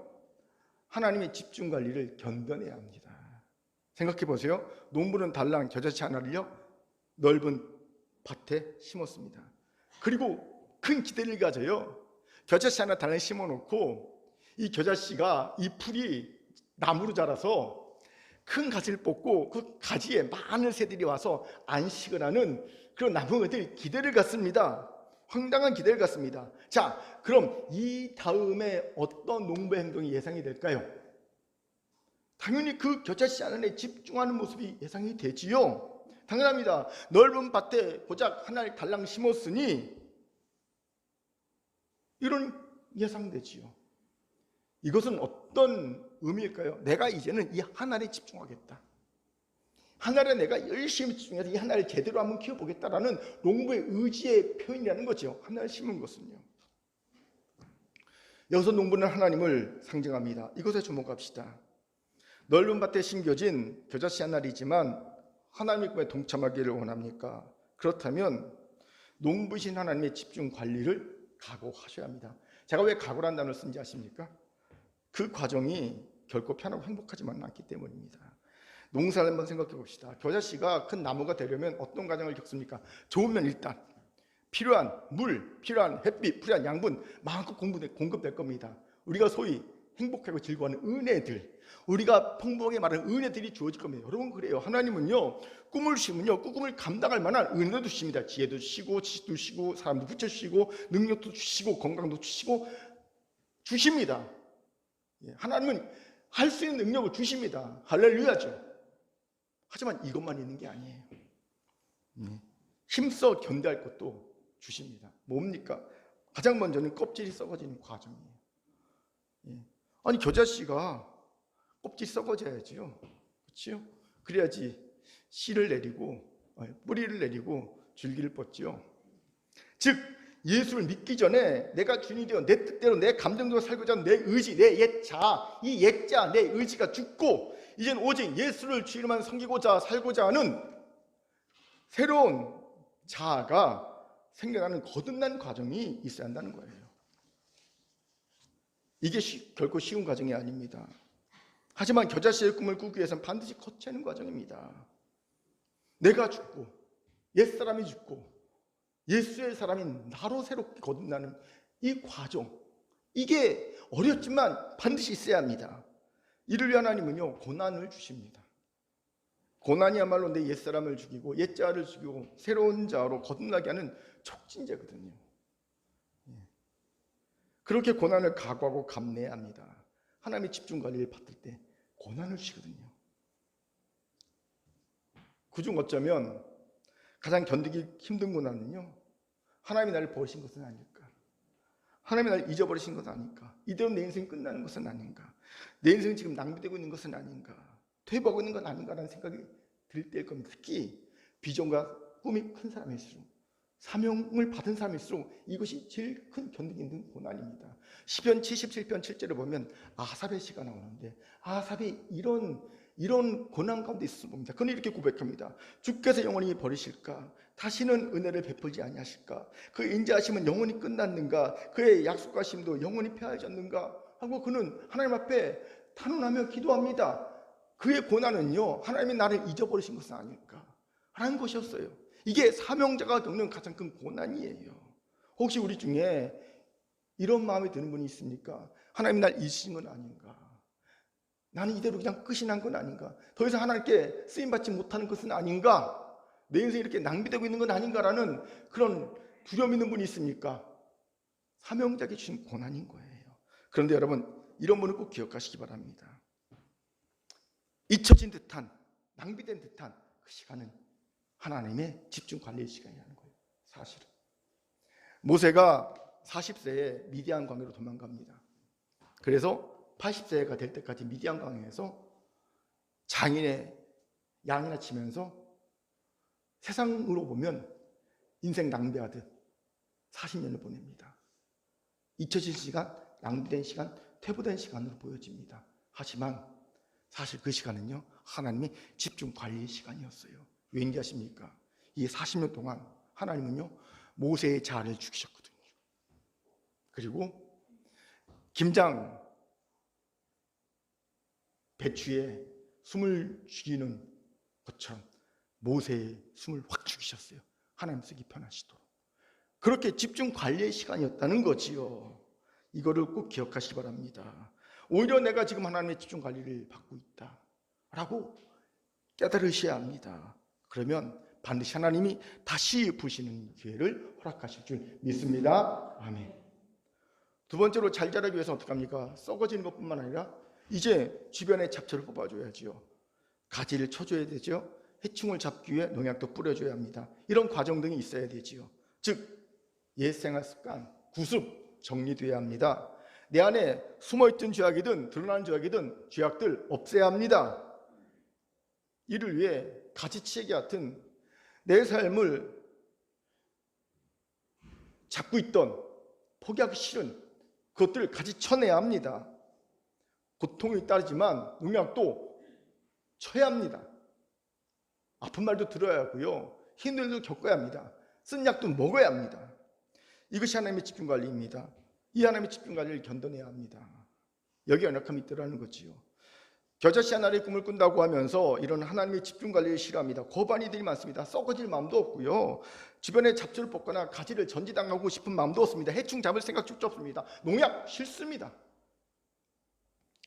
하나님의 집중 관리를 견뎌내야 합니다. 생각해 보세요. 농부는 달랑 겨자씨 하나를요, 넓은 밭에 심었습니다. 그리고 큰 기대를 가져요. 겨자씨 하나 달랑 심어놓고 이 겨자씨가 이 풀이 나무로 자라서 큰 가지를 뽑고 그 가지에 많은 새들이 와서 안식을 하는 그런 나무들 기대를 갖습니다. 황당한 기대를 갖습니다. 자, 그럼 이 다음에 어떤 농부의 행동이 예상이 될까요? 당연히 그 겨자씨 안에 집중하는 모습이 예상이 되지요. 당연합니다. 넓은 밭에 고작 하나를 달랑 심었으니 이런 예상되지요. 이것은 어떤 의미일까요? 내가 이제는 이 하나에 집중하겠다. 하나에 내가 열심히 집중해서 이 하나를 제대로 한번 키워보겠다라는 농부의 의지의 표현이라는 거죠. 하나를 심은 것은요. 여기서 농부는 하나님을 상징합니다. 이것에 주목합시다. 넓은 밭에 심겨진 겨자씨 하나이지만 하나님의 꿈에 동참하기를 원합니까? 그렇다면 농부이신 하나님의 집중 관리를 각오하셔야 합니다. 제가 왜 각오라는 단어를 쓴지 아십니까? 그 과정이 결코 편하고 행복하지만 않기 때문입니다. 농사를 한번 생각해 봅시다. 겨자씨가 큰 나무가 되려면 어떤 과정을 겪습니까? 좋으면 일단 필요한 물, 필요한 햇빛, 필요한 양분 마음껏 공급될 겁니다. 우리가 소위 행복하고 즐거워하는 은혜들, 우리가 풍부하게 말하는 은혜들이 주어질 겁니다. 여러분, 그래요. 하나님은요, 꿈을 심으면요, 그 꿈을 감당할 만한 은혜도 주십니다. 지혜도 주시고, 지식도 주시고, 사람도 붙여주시고, 능력도 주시고, 건강도 주시고 주십니다. 하나님은 할 수 있는 능력을 주십니다. 할렐루야죠. 하지만 이것만 있는 게 아니에요. 힘써 견뎌할 것도 주십니다. 뭡니까? 가장 먼저는 껍질이 썩어지는 과정이에요. 아니, 겨자씨가 껍질이 썩어져야지요. 그렇죠? 그래야지 씨를 내리고 뿌리를 내리고 줄기를 뻗지요. 즉, 예수를 믿기 전에 내가 주인이 되어 내 뜻대로 내 감정대로 살고자 하는 내 의지, 내 옛자, 이 옛자, 내 의지가 죽고 이젠 오직 예수를 주인으로만 섬기고자 살고자 하는 새로운 자아가 생겨나는 거듭난 과정이 있어야 한다는 거예요. 이게 결코 쉬운 과정이 아닙니다. 하지만 겨자씨의 꿈을 꾸기 위해서는 반드시 거쳐야 하는 과정입니다. 내가 죽고 옛사람이 죽고 예수의 사람이 나로 새롭게 거듭나는 이 과정, 이게 어렵지만 반드시 있어야 합니다. 이를 위해 하나님은요, 고난을 주십니다. 고난이야말로 내 옛사람을 죽이고 옛자를 죽이고 새로운 자로 거듭나게 하는 촉진제거든요. 그렇게 고난을 각오하고 감내해야 합니다. 하나님의 집중 관리를 받을 때 고난을 주시거든요. 그중 어쩌면 가장 견디기 힘든 고난은요, 하나님이 나를 버리신 것은 아닐까, 하나님이 나를 잊어버리신 것은 아닐까, 이대로 내 인생이 끝나는 것은 아닌가, 내 인생이 지금 낭비되고 있는 것은 아닌가, 퇴보하고 있는 건 아닌가라는 생각이 들 때일 겁니다. 특히 비전과 꿈이 큰 사람일수록, 사명을 받은 사람일수록 이것이 제일 큰 견디기 힘든 고난입니다. 시편 77편 7절을 보면 아삽의 시가 나오는데, 아삽이 이런 고난 가운데 있었을 겁니다. 그는 이렇게 고백합니다. 주께서 영원히 버리실까? 다시는 은혜를 베풀지 아니하실까? 그 인자하심은 영원히 끝났는가? 그의 약속하심도 영원히 폐하였는가? 하고 그는 하나님 앞에 탄원하며 기도합니다. 그의 고난은요, 하나님이 나를 잊어버리신 것은 아닐까 하는 것이었어요. 이게 사명자가 겪는 가장 큰 고난이에요. 혹시 우리 중에 이런 마음이 드는 분이 있습니까? 하나님이 날 잊으신 건 아닌가? 나는 이대로 그냥 끝이 난 건 아닌가? 더 이상 하나님께 쓰임받지 못하는 것은 아닌가? 내 인생이 이렇게 낭비되고 있는 건 아닌가라는 그런 두려움 있는 분이 있습니까? 사명자에게 주신 고난인 거예요. 그런데 여러분, 이런 분을 꼭 기억하시기 바랍니다. 잊혀진 듯한, 낭비된 듯한 그 시간은 하나님의 집중 관리의 시간이라는 거예요. 사실은 모세가 40세에 미디안 광야로 도망갑니다. 그래서 80세가 될 때까지 미디안 광야에서 장인의 양이나 치면서 세상으로 보면 인생 낭비하듯 40년을 보냅니다. 잊혀진 시간, 낭비된 시간, 퇴보된 시간으로 보여집니다. 하지만 사실 그 시간은요, 하나님의 집중 관리의 시간이었어요. 왠지 아십니까? 이 40년 동안 하나님은요, 모세의 자아를 죽이셨거든요. 그리고 김장 배추에 숨을 죽이는 것처럼 모세의 숨을 확 죽이셨어요. 하나님 쓰기 편하시도록. 그렇게 집중 관리의 시간이었다는 거지요. 이거를 꼭 기억하시기 바랍니다. 오히려 내가 지금 하나님의 집중 관리를 받고 있다라고 깨달으셔야 합니다. 그러면 반드시 하나님이 다시 부시는 기회를 허락하실 줄 믿습니다. 아멘. 두 번째로 잘 자라기 위해서 어떻게 합니까? 썩어지는 것뿐만 아니라 이제 주변에 잡초를 뽑아줘야지요. 가지를 쳐줘야 되죠. 해충을 잡기 위해 농약도 뿌려줘야 합니다. 이런 과정 등이 있어야 되지요. 즉 옛생활 습관, 구습 정리돼야 합니다. 내 안에 숨어있던 죄악이든 드러나는 죄악들 없애야 합니다. 이를 위해 가지치기 같은 내 삶을 잡고 있던 포기하기 싫은 그것들을 가지쳐내야 합니다. 고통이 따르지만 농약도 쳐야 합니다. 아픈 말도 들어야 하고요, 힘든 일도 겪어야 합니다. 쓴 약도 먹어야 합니다. 이것이 하나님의 집중관리입니다. 이 하나님의 집중관리를 견뎌내야 합니다. 여기에 연약함이 있더라는 거지요. 겨자씨 하나의 꿈을 꾼다고 하면서 이런 하나님의 집중관리를 싫어합니다. 거반이들이 많습니다. 썩어질 마음도 없고요, 주변에 잡초를 뽑거나 가지를 전지당하고 싶은 마음도 없습니다. 해충 잡을 생각조차 없습니다. 농약 싫습니다.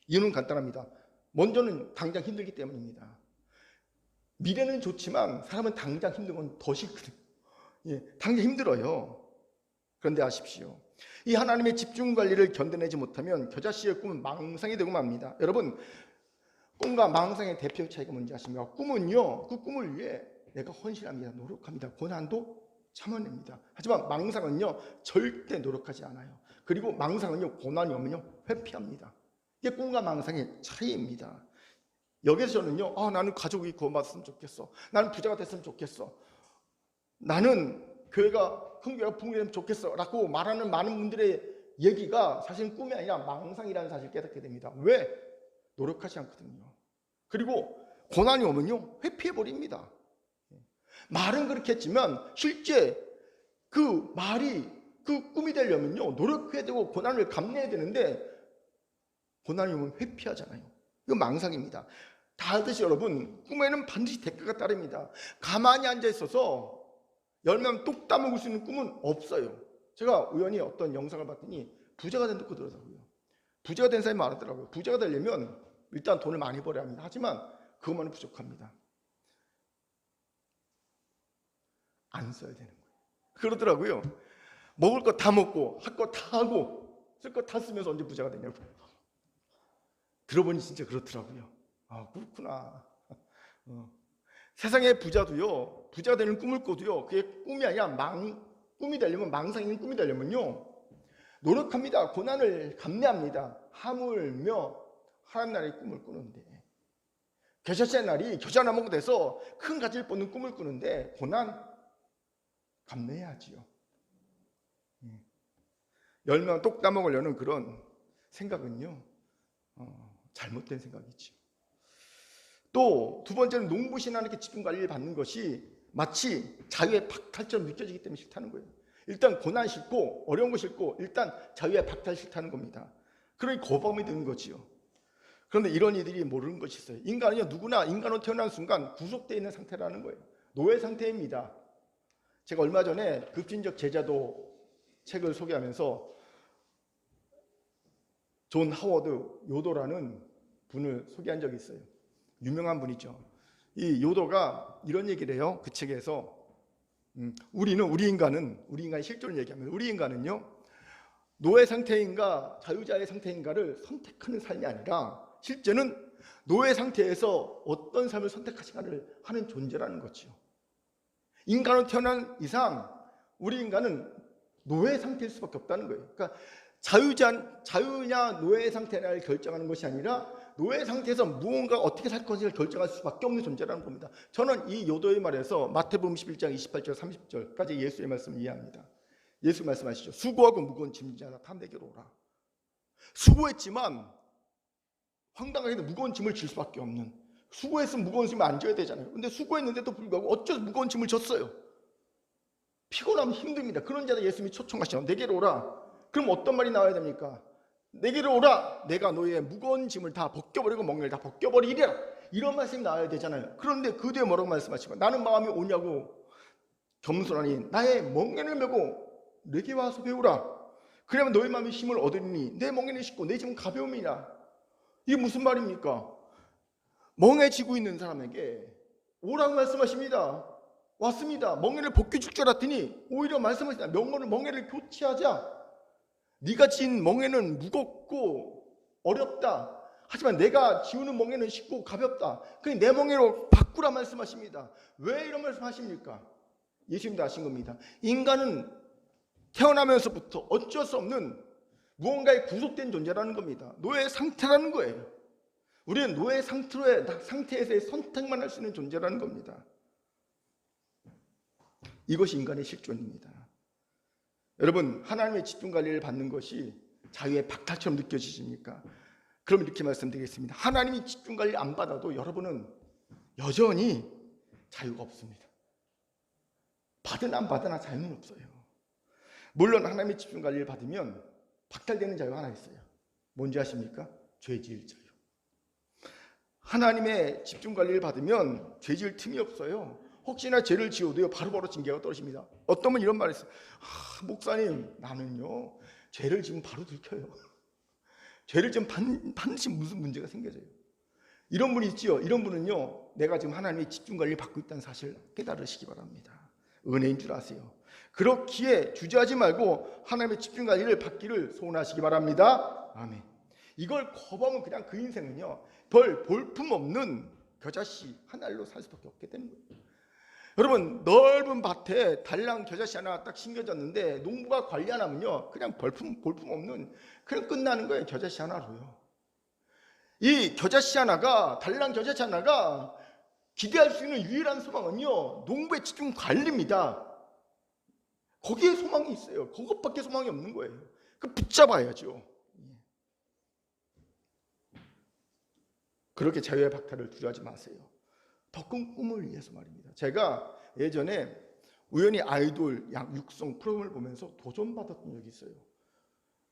이유는 간단합니다. 먼저는 당장 힘들기 때문입니다. 미래는 좋지만 사람은 당장 힘든 건 더 싫거든요. 당장 힘들어요. 그런데 아십시오, 이 하나님의 집중관리를 견뎌내지 못하면 겨자씨의 꿈은 망상이 되고 맙니다. 여러분, 꿈과 망상의 대표 차이가 뭔지 아십니까? 꿈은요, 그 꿈을 위해 내가 헌신합니다. 노력합니다. 고난도 참아냅니다. 하지만 망상은요, 절대 노력하지 않아요. 그리고 망상은요, 고난이 오면요, 회피합니다. 이게 꿈과 망상의 차이입니다. 여기서 저는요, 나는 가족이 구원받았으면 좋겠어, 나는 부자가 됐으면 좋겠어, 나는 교회가 큰 교회가 부흥되면 좋겠어 라고 말하는 많은 분들의 얘기가 사실은 꿈이 아니라 망상이라는 사실을 깨닫게 됩니다. 왜? 노력하지 않거든요. 그리고 고난이 오면요, 회피해버립니다. 말은 그렇게 했지만 실제 그 말이, 그 꿈이 되려면요, 노력해야 되고 고난을 감내해야 되는데 고난이 오면 회피하잖아요. 이거 망상입니다. 다 알듯이 여러분, 꿈에는 반드시 대가가 따릅니다. 가만히 앉아 있어서 열면 똑 따먹을 수 있는 꿈은 없어요. 제가 우연히 어떤 영상을 봤더니 부자가 된다고 들었더라고요. 부자가 된 사람이 말하더라고요. 부자가 되려면 일단 돈을 많이 벌어야 합니다. 하지만 그것만은 부족합니다. 안 써야 되는 거예요. 그러더라고요. 먹을 거 다 먹고 할 거 다 하고 쓸 거 다 쓰면서 언제 부자가 되냐고. 들어보니 진짜 그렇더라고요. 그렇구나. 세상의 부자도요, 부자가 되는 꿈을 꿔도요, 그게 꿈이 아니라 꿈이 되려면, 망상 있는 꿈이 되려면요, 노력합니다. 고난을 감내합니다. 하물며 하나님 나라의 꿈을 꾸는데, 겨자씨의 날이 겨자나무가 돼서 큰 가지를 뻗는 꿈을 꾸는데 고난 감내해야지요. 열면 똑 따먹으려는 그런 생각은요, 잘못된 생각이죠. 또 두 번째는 농부신 하나님께 집중관리를 받는 것이 마치 자유의 박탈처럼 느껴지기 때문에 싫다는 거예요. 일단 고난 싫고 어려운 거 싫고 일단 자유의 박탈 싫다는 겁니다. 그러니 거부감이 드는 거지요. 그런데 이런 이들이 모르는 것이 있어요. 인간은요, 누구나 인간으로 태어난 순간 구속되어 있는 상태라는 거예요. 노예 상태입니다. 제가 얼마 전에 급진적 제자도 책을 소개하면서 존 하워드 요도라는 분을 소개한 적이 있어요. 유명한 분이죠. 이 요도가 이런 얘기를 해요. 그 책에서 우리 인간의 실존을 얘기하면 우리 인간은요, 노예 상태인가 자유자의 상태인가를 선택하는 삶이 아니라 실제는 노예 상태에서 어떤 삶을 선택하시가를 하는 존재라는 거죠. 인간으로 태어난 이상 우리 인간은 노예 상태일 수밖에 없다는 거예요. 그러니까 자유냐 노예 상태냐를 결정하는 것이 아니라 노예 상태에서 무언가 어떻게 살 것인지를 결정할 수밖에 없는 존재라는 겁니다. 저는 이 요도의 말에서 마태복음 11장 28절 30절까지 예수의 말씀을 이해합니다. 예수 말씀하시죠. 수고하고 무거운 짐진 자라 다 내게로 오라. 수고했지만 황당하게도 무거운 짐을 질 수밖에 없는, 수고했으면 무거운 짐을 안 져야 되잖아요. 근데 수고했는데도 불구하고 어째서 무거운 짐을 졌어요? 피곤하면 힘듭니다. 그런 자들 예수님이 초청하시죠. 내게로 오라. 그럼 어떤 말이 나와야 됩니까? 내게로 오라. 내가 너의 무거운 짐을 다 벗겨버리고 멍에를 다 벗겨버리리라. 이런 말씀이 나와야 되잖아요. 그런데 그 뒤에 뭐라고 말씀하시고, 나는 마음이 오냐고 겸손하니 나의 멍에를 메고 내게 와서 배우라. 그러면 너의 마음이 힘을 얻으리니 내 멍에는 쉽고 내 짐은 가벼움이라. 이게 무슨 말입니까? 멍해지고 있는 사람에게 오라고 말씀하십니다. 왔습니다. 멍에를 벗겨줄 줄 알았더니 오히려 말씀하시다. 멍에를 교체하자. 네가 진 멍에는 무겁고 어렵다. 하지만 내가 지우는 멍에는 쉽고 가볍다. 그냥 내 멍에로 바꾸라 말씀하십니다. 왜 이런 말씀하십니까? 예수님도 아신 겁니다. 인간은 태어나면서부터 어쩔 수 없는 무언가에 구속된 존재라는 겁니다. 노예 상태라는 거예요. 우리는 노예 상태에서의 선택만 할 수 있는 존재라는 겁니다. 이것이 인간의 실존입니다. 여러분, 하나님의 집중관리를 받는 것이 자유의 박탈처럼 느껴지십니까? 그럼 이렇게 말씀드리겠습니다. 하나님이 집중관리 안 받아도 여러분은 여전히 자유가 없습니다. 받으나 안 받으나 자유는 없어요. 물론 하나님의 집중관리를 받으면 박탈되는 자유가 하나 있어요. 뭔지 아십니까? 죄 지을 자유. 하나님의 집중관리를 받으면 죄 지을 틈이 없어요. 혹시나 죄를 지어도요 바로바로 징계가 떨어집니다. 어떤 분은 이런 말을 했어요. 목사님, 나는요 죄를 지면 바로 들켜요. 죄를 지면 반드시 무슨 문제가 생겨져요. 이런 분이 있지요. 이런 분은요 내가 지금 하나님의 집중관리를 받고 있다는 사실을 깨달으시기 바랍니다. 은혜인 줄 아세요. 그렇기에 주저하지 말고 하나님의 집중관리를 받기를 소원하시기 바랍니다. 아멘. 이걸 거부하면 그냥 그 인생은요 볼품없는 겨자씨 한 알로 살 수밖에 없게 되는 거예요. 여러분, 넓은 밭에 달랑 겨자씨 하나 딱 심겨졌는데 농부가 관리 안 하면요 그냥 볼품없는 그냥 끝나는 거예요. 겨자씨 하나로요. 이 겨자씨 하나가, 달랑 겨자씨 하나가 기대할 수 있는 유일한 소망은요 농부의 집중 관리입니다. 거기에 소망이 있어요. 그것밖에 소망이 없는 거예요. 그 붙잡아야죠. 그렇게 자유의 박탈을 두려워하지 마세요. 더 큰 꿈을 위해서 말입니다. 제가 예전에 우연히 아이돌 육성 프로그램을 보면서 도전받았던 적이 있어요.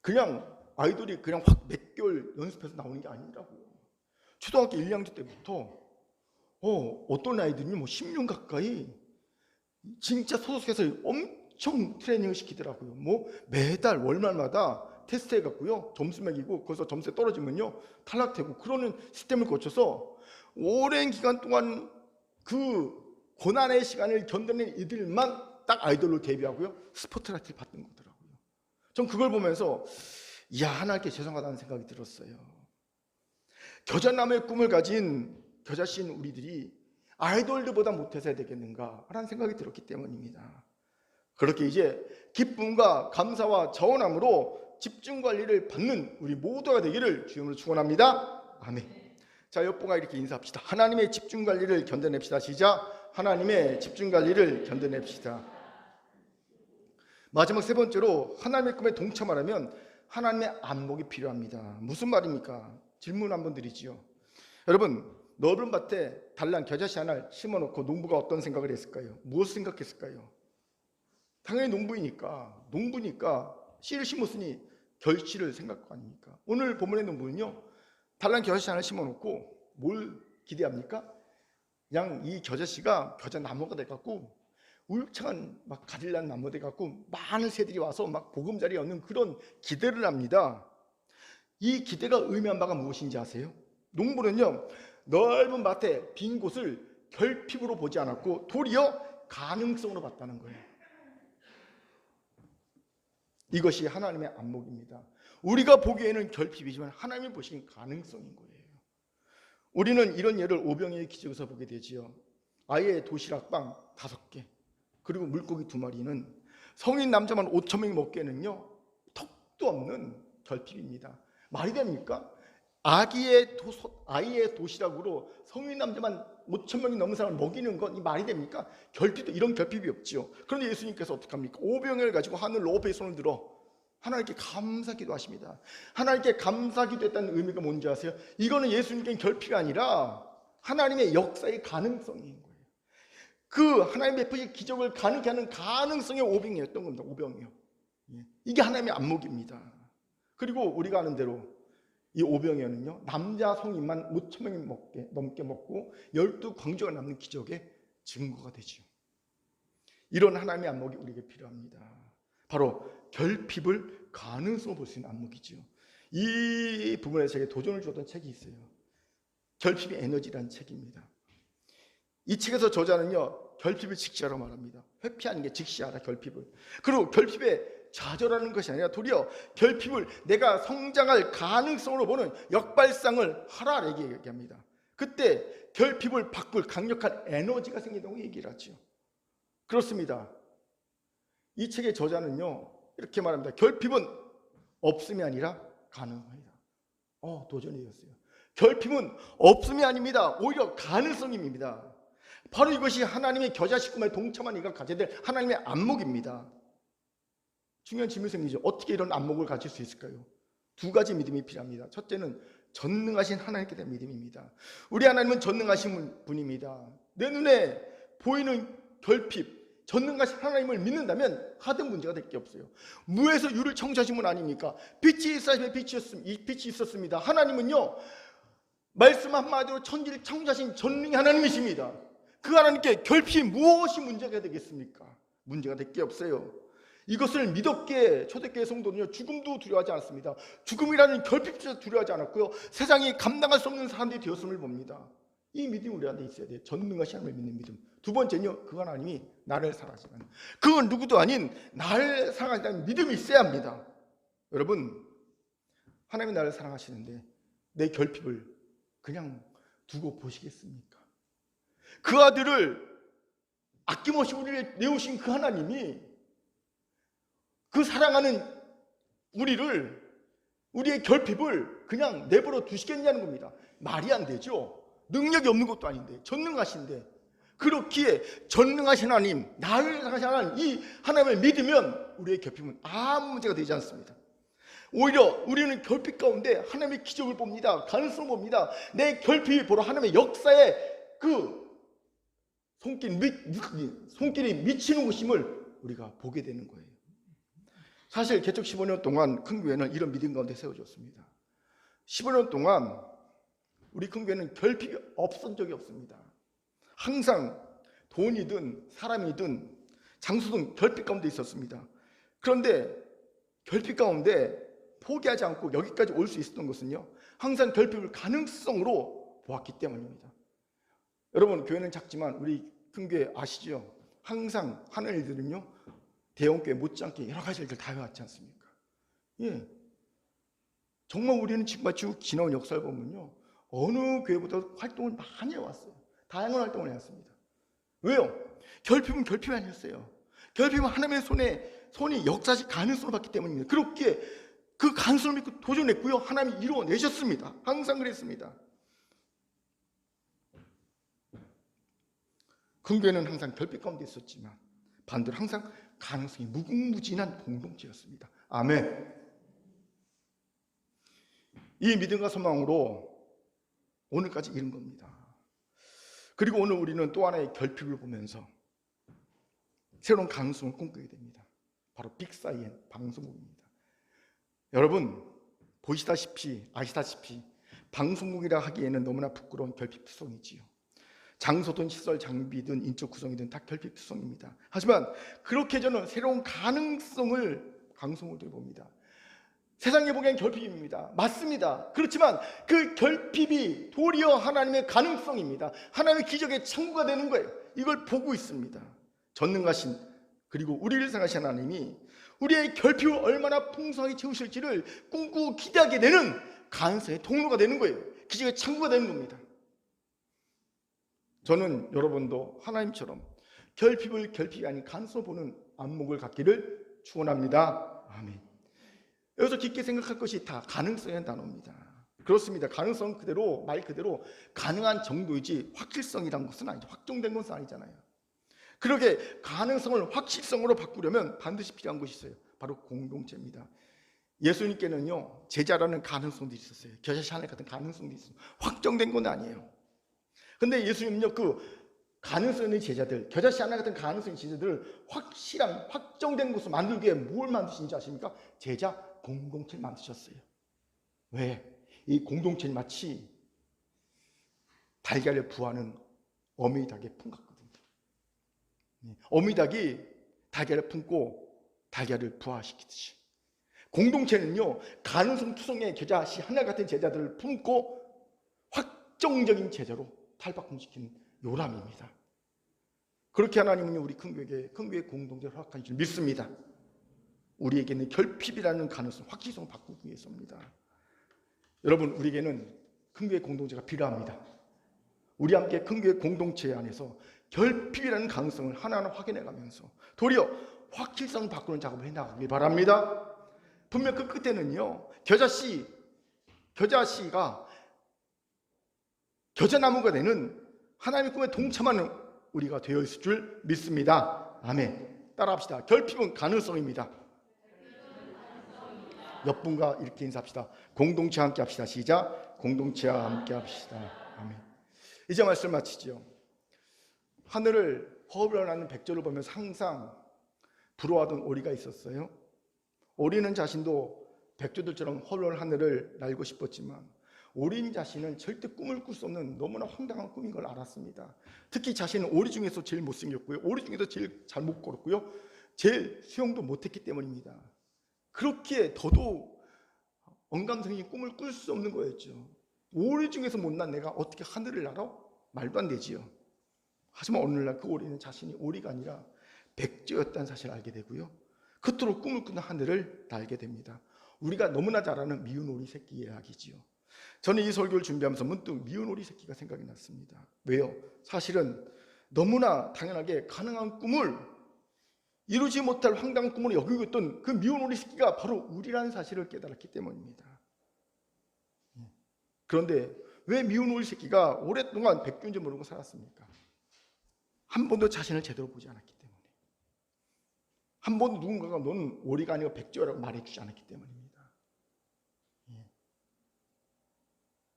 그냥 아이돌이 그냥 확 몇 개월 연습해서 나오는 게 아니라고요. 초등학교 1, 2학년 때부터 어떤 아이들이 10년 가까이 진짜 소속해서 엄청 트레이닝을 시키더라고요. 매달 월말마다 테스트 해갖고요 점수 매기고 거기서 점수에 떨어지면요 탈락되고, 그러는 시스템을 거쳐서 오랜 기간 동안 그 고난의 시간을 견뎌낸 이들만 딱 아이돌로 데뷔하고요 스포트라이트를 받는 거더라고요. 전 그걸 보면서 이야, 하나님께 죄송하다는 생각이 들었어요. 겨자나무의 꿈을 가진 겨자씨인 우리들이 아이돌들보다 못해서 해야 되겠는가 라는 생각이 들었기 때문입니다. 그렇게 이제 기쁨과 감사와 자원함으로 집중관리를 받는 우리 모두가 되기를 주님으로 축원합니다. 아멘. 자, 옆보가 이렇게 인사합시다. 하나님의 집중관리를 견뎌냅시다. 시작. 하나님의 집중관리를 견뎌냅시다. 마지막 세 번째로 하나님의 꿈에 동참하려면 하나님의 안목이 필요합니다. 무슨 말입니까? 질문 한번 드리지요. 여러분, 넓은 밭에 달랑 겨자씨 하나를 심어놓고 농부가 어떤 생각을 했을까요? 무엇을 생각했을까요? 당연히 농부니까 씨를 심었으니 결실을 생각할 거 아닙니까? 오늘 본문의 농부는요 달랑 겨자씨 하나를 심어놓고 뭘 기대합니까? 그냥 이 겨자씨가 겨자나무가 돼갖고 울창한 막 가질난 나무 돼갖고 많은 새들이 와서 막 보금자리 얻는 그런 기대를 합니다. 이 기대가 의미한 바가 무엇인지 아세요? 농부는요 넓은 밭에 빈 곳을 결핍으로 보지 않았고 도리어 가능성으로 봤다는 거예요. 이것이 하나님의 안목입니다. 우리가 보기에는 결핍이지만 하나님이 보시기엔 가능성인 거예요. 우리는 이런 예를 오병이의 기적에서 보게 되지요. 아예 도시락빵 5개 그리고 물고기 2마리는 성인 남자만 5,000명이 먹기에는요 턱 끝도 없는 결핍입니다. 말이 됩니까? 아이의 도시락으로 성인 남자만 5천 명이 넘는 사람을 먹이는 건 이 말이 됩니까? 결핍도 이런 결핍이 없지요. 그런데 예수님께서 어떻게 합니까? 오병을 가지고 하늘 높이 손을 들어 하나님께 감사기도 하십니다. 하나님께 감사기도 했다는 의미가 뭔지 아세요? 이거는 예수님께는 결핍이 아니라 하나님의 역사의 가능성인 거예요. 그 하나님 베푸신 기적을 가능케 하는 가능성의 오병이었던 겁니다. 오병이요. 이게 하나님의 안목입니다. 그리고 우리가 아는 대로 이 오병이어는요, 남자 성인만 5천 명이 넘게 먹고 12광주가 남는 기적의 증거가 되죠. 이런 하나님의 안목이 우리에게 필요합니다. 바로 결핍을 가능성으로 볼 수 있는 안목이죠. 이 부분에서 제게 도전을 주었던 책이 있어요. 결핍의 에너지라는 책입니다. 이 책에서 저자는요, 결핍을 직시하라고 말합니다. 회피하는 게 직시하라, 결핍을. 그리고 결핍에 좌절하는 것이 아니라 도리어 결핍을 내가 성장할 가능성으로 보는 역발상을 하라 얘기합니다. 그때 결핍을 바꿀 강력한 에너지가 생긴다고 얘기를 하죠. 그렇습니다. 이 책의 저자는요, 이렇게 말합니다. 결핍은 없음이 아니라 가능합니다. 도전이었어요. 결핍은 없음이 아닙니다. 오히려 가능성입니다. 바로 이것이 하나님의 겨자식품에 동참한 이가 가져야 될 하나님의 안목입니다. 중요한 질문이 생기죠. 어떻게 이런 안목을 가질 수 있을까요? 두 가지 믿음이 필요합니다. 첫째는 전능하신 하나님께 대한 믿음입니다. 우리 하나님은 전능하신 분입니다. 내 눈에 보이는 결핍, 전능하신 하나님을 믿는다면 하등 문제가 될 게 없어요. 무에서 유를 창조하신 분 아닙니까? 빛이 있으면 빛이 있었습니다. 하나님은요, 말씀 한마디로 천지를 창조하신 전능의 하나님이십니다. 그 하나님께 결핍이 무엇이 문제가 되겠습니까? 문제가 될 게 없어요. 이것을 믿었기에 초대교회 성도는요, 죽음도 두려워하지 않았습니다. 죽음이라는 결핍조차 두려워하지 않았고요, 세상이 감당할 수 없는 사람들이 되었음을 봅니다. 이 믿음이 우리한테 있어야 돼요. 전능하신 하나님을 믿는 믿음. 두 번째는요, 그 하나님이 나를 사랑하시는, 그건 누구도 아닌 나를 사랑하시는 믿음이 있어야 합니다. 여러분, 하나님이 나를 사랑하시는데 내 결핍을 그냥 두고 보시겠습니까? 그 아들을 아낌없이 우리를 내오신 그 하나님이 그 사랑하는 우리의 결핍을 그냥 내버려 두시겠냐는 겁니다. 말이 안 되죠. 능력이 없는 것도 아닌데, 전능하신데. 그렇기에 전능하신 하나님, 나를 사랑하시는 하나님, 이 하나님을 믿으면 우리의 결핍은 아무 문제가 되지 않습니다. 오히려 우리는 결핍 가운데 하나님의 기적을 봅니다. 가능성을 봅니다. 내 결핍이 바로 하나님의 역사에 그 손길이 미치는 것임을 우리가 보게 되는 거예요. 사실 개척 15년 동안 큰 교회는 이런 믿음 가운데 세워졌습니다. 15년 동안 우리 큰 교회는 결핍이 없은 적이 없습니다. 항상 돈이든 사람이든 장소든 결핍 가운데 있었습니다. 그런데 결핍 가운데 포기하지 않고 여기까지 올 수 있었던 것은요, 항상 결핍을 가능성으로 보았기 때문입니다. 여러분, 교회는 작지만 우리 큰 교회 아시죠? 항상 하는 일들은요, 대형교회 못지않게 여러 가지 일들 다 해왔지 않습니까? 예. 정말 우리는 지금 쭉 지나온 역사를 보면요, 어느 교회보다 활동을 많이 해왔어요. 다양한 활동을 해왔습니다. 왜요? 결핍은 결핍이 아니었어요. 결핍은 하나님의 손이 역사적 가능성을 받기 때문입니다. 그렇게 그 가능성을 믿고 도전했고요, 하나님이 이루어내셨습니다. 항상 그랬습니다. 큰 교회는 항상 결핍 가운데 있었지만 반대로 항상 가능성이 무궁무진한 공동체였습니다. 아멘. 이 믿음과 소망으로 오늘까지 이른 겁니다. 그리고 오늘 우리는 또 하나의 결핍을 보면서 새로운 가능성을 꿈꾸게 됩니다. 바로 빅사이언 방송국입니다. 여러분, 아시다시피 방송국이라 하기에는 너무나 부끄러운 결핍투성이지요. 장소든 시설 장비든 인적 구성이든 다 결핍투성입니다. 하지만 그렇게 저는 새로운 가능성을 방송국에 봅니다. 세상에 보기엔 결핍입니다. 맞습니다. 그렇지만 그 결핍이 도리어 하나님의 가능성입니다. 하나님의 기적의 창구가 되는 거예요. 이걸 보고 있습니다. 전능하신, 그리고 우리를 사랑하신 하나님이 우리의 결핍을 얼마나 풍성하게 채우실지를 꿈꾸고 기대하게 되는 가능성의 통로가 되는 거예요. 기적의 창구가 되는 겁니다. 저는 여러분도 하나님처럼 결핍을 결핍이 아닌 가능성을 보는 안목을 갖기를 축원합니다. 아멘. 여기서 깊게 생각할 것이 다 가능성의 단어입니다. 그렇습니다. 가능성 그대로, 말 그대로 가능한 정도이지 확실성이란 것은 아니죠. 확정된 것은 아니잖아요. 그렇게 가능성을 확실성으로 바꾸려면 반드시 필요한 것이 있어요. 바로 공동체입니다. 예수님께는요, 제자라는 가능성도 있었어요. 겨자씨 하나 같은 가능성도 있어요. 확정된 건 아니에요. 근데 예수님은요, 그 가능성 있는 제자들, 겨자씨 하나 같은 가능성 있는 제자들을 확실한, 확정된 것을 만들기 위해 뭘 만드신지 아십니까? 제자 공동체를 만드셨어요. 왜? 이 공동체는 마치 달걀을 부화하는 어미닭의 품 같거든요. 어미닭이 달걀을 품고 달걀을 부화시키듯이 공동체는요, 가능성 투성의 겨자씨 하나 같은 제자들을 품고 확정적인 제자로 탈바꿈시키는 요람입니다. 그렇게 하나님은 우리 큰교회에 공동체를 허락하신 줄 믿습니다. 우리에게는 결핍이라는 가능성, 확실성을 바꾸기 위해서입니다. 여러분, 우리에게는 큰교회 공동체가 필요합니다. 우리 함께 큰교회 공동체 안에서 결핍이라는 가능성을 하나하나 확인해가면서 도리어 확실성을 바꾸는 작업을 해나가길 바랍니다. 분명 그 끝에는요, 겨자씨가 겨자나무가 되는 하나님의 꿈에 동참하는 우리가 되어 있을 줄 믿습니다. 아멘. 따라합시다. 결핍은 가능성입니다. 옆 분과 이렇게 인사합시다. 공동체와 함께 합시다. 시작. 공동체와 함께 합시다. 아멘. 이제 말씀 마치죠. 하늘을 허브를 나는 백조를 보면서 항상 부러워하던 오리가 있었어요. 오리는 자신도 백조들처럼 허브를 하늘을 날고 싶었지만 오리 자신은 절대 꿈을 꿀 수 없는 너무나 황당한 꿈인 걸 알았습니다. 특히 자신은 오리 중에서 제일 못생겼고요, 오리 중에서 제일 잘 못 걸었고요, 제일 수영도 못했기 때문입니다. 그렇기에 더더욱 언감생긴 꿈을 꿀 수 없는 거였죠. 오리 중에서 못난 내가 어떻게 하늘을 날아? 말도 안 되지요. 하지만 어느 날 그 오리는 자신이 오리가 아니라 백조였다는 사실을 알게 되고요, 그토록 꿈을 꾸는 하늘을 날게 됩니다. 우리가 너무나 잘 아는 미운 오리 새끼 이야기지요. 저는 이 설교를 준비하면서 문득 미운 오리 새끼가 생각이 났습니다. 왜요? 사실은 너무나 당연하게 가능한 꿈을 이루지 못할 황당한 꿈으로 여기고 있던 그 미운 오리 새끼가 바로 우리라는 사실을 깨달았기 때문입니다. 그런데 왜 미운 오리 새끼가 오랫동안 백조인지 모르고 살았습니까? 한 번도 자신을 제대로 보지 않았기 때문에, 한 번도 누군가가 너는 오리가 아니고 백조라고 말해주지 않았기 때문입니다.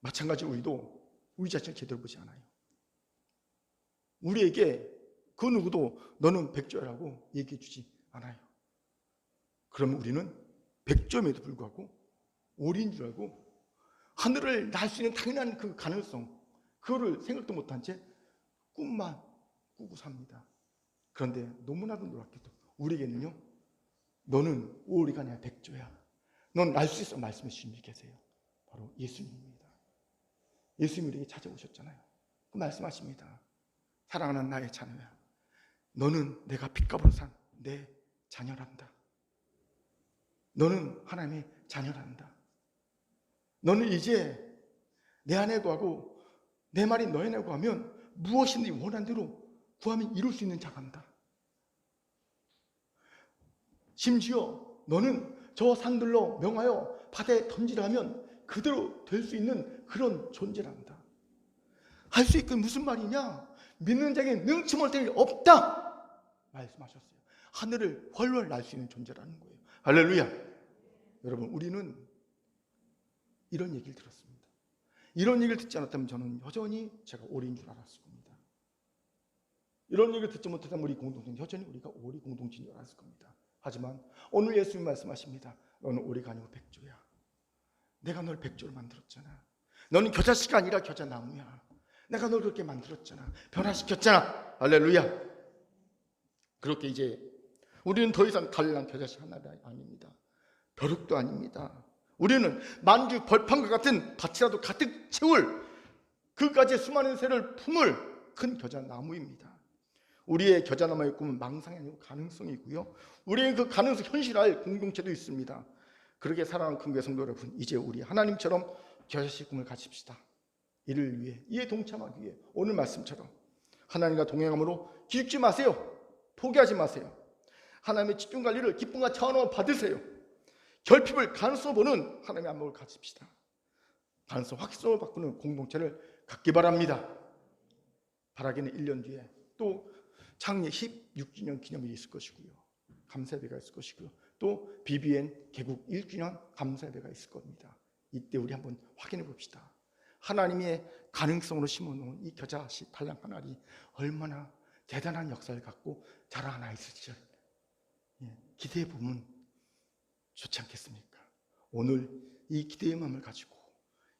마찬가지로 우리도 우리 자신을 제대로 보지 않아요. 우리에게 그 누구도 너는 백조라고 얘기해 주지 않아요. 그러면 우리는 백조임에도 불구하고 오리인 줄 알고 하늘을 날 수 있는 당연한 그 가능성, 그거를 생각도 못한 채 꿈만 꾸고 삽니다. 그런데 너무나도 놀랍게도 우리에게는요, 너는 오리가 아니라 백조야, 넌 날 수 있어 말씀해 주신 분이 계세요. 바로 예수님입니다. 예수님이 우리에게 찾아오셨잖아요. 그 말씀하십니다. 사랑하는 나의 자녀야, 너는 내가 핏값으로 산 내 자녀란다. 너는 하나님의 자녀란다. 너는 이제 내 안에 구하고 내 말이 너희 안에 구하면 무엇이든지 원하는 대로 구하면 이룰 수 있는 자간다. 심지어 너는 저 산들로 명하여 바다에 던지라면 그대로 될 수 있는 그런 존재란다. 할 수 있긴 무슨 말이냐? 믿는 자에게 능치 못할 일이 없다 말씀하셨어요. 하늘을 훨훨 날 수 있는 존재라는 거예요. 할렐루야. 여러분, 우리는 이런 얘기를 들었습니다. 이런 얘기를 듣지 않았다면 저는 여전히 제가 오리인 줄 알았을 겁니다. 이런 얘기를 듣지 못했다면 우리 공동체는 여전히 우리가 오리 공동체인 줄 알았을 겁니다. 하지만 오늘 예수님 말씀하십니다. 너는 오리가 아니고 백조야. 내가 널 백조로 만들었잖아. 너는 겨자씨가 아니라 겨자나무야. 내가 널 그렇게 만들었잖아. 변화시켰잖아. 할렐루야. 그렇게 이제 우리는 더 이상 갈랑 겨자씨 하나가 아닙니다. 벼룩도 아닙니다. 우리는 만주 벌판과 같은 밭이라도 가득 채울 그까지 수많은 새를 품을 큰 겨자나무입니다. 우리의 겨자나무의 꿈은 망상이 아니고 가능성이고요, 우리의 그 가능성 현실화할 공동체도 있습니다. 그렇게 사랑하는 큰교회 성도 여러분, 이제 우리 하나님처럼 겨자씨 꿈을 가집시다. 이를 위해, 이에 동참하기 위해 오늘 말씀처럼 하나님과 동행함으로 기죽지 마세요. 포기하지 마세요. 하나님의 집중관리를 기쁨과 차원으로 받으세요. 결핍을 가능성을 보는 하나님의 안목을 가집시다. 가능성 확성을 바꾸는 공동체를 갖기 바랍니다. 바라기는 1년 뒤에 또 창립 16주년 기념일이 있을 것이고요. 감사예배가 있을 것이고요. 또 BBN 개국 1주년 감사예배가 있을 겁니다. 이때 우리 한번 확인해 봅시다. 하나님의 가능성으로 심어놓은 이 겨자씨 달랑 하나리 얼마나 대단한 역사를 갖고 자라나 있을지 기대해 보면 좋지 않겠습니까? 오늘 이 기대의 마음을 가지고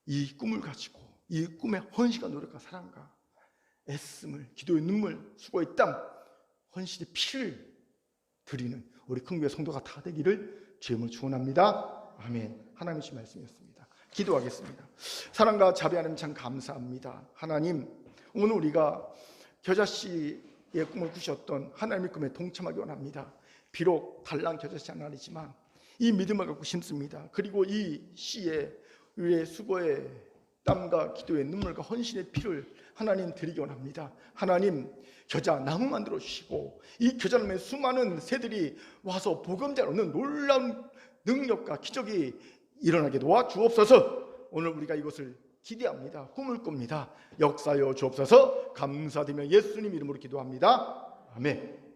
이 꿈을 가지고 이 꿈의 헌신과 노력과 사랑과 애씀을, 기도의 눈물, 수고의 땀, 헌신의 피를 드리는 우리 큰교회 성도가 다 되기를 주님을 축원합니다. 아멘. 하나님의 주신 말씀이었습니다. 기도하겠습니다. 사랑과 자비 하나님 참 감사합니다. 하나님, 오늘 우리가 겨자씨의 꿈을 꾸셨던 하나님의 꿈에 동참하기 원합니다. 비록 달랑 겨자씨 하나 아니지만 이 믿음을 갖고 심습니다. 그리고 이 씨에 우리의 수고의 땀과 기도의 눈물과 헌신의 피를 하나님 드리기 원합니다. 하나님, 겨자 나무 만들어 주시고 이 겨자나무에 수많은 새들이 와서 보금자를 얻는 놀라운 능력과 기적이 일어나게 도와주옵소서. 오늘 우리가 이것을 기대합니다. 꿈을 꿉니다. 역사여 주옵소서. 감사드리며 예수님 이름으로 기도합니다. 아멘.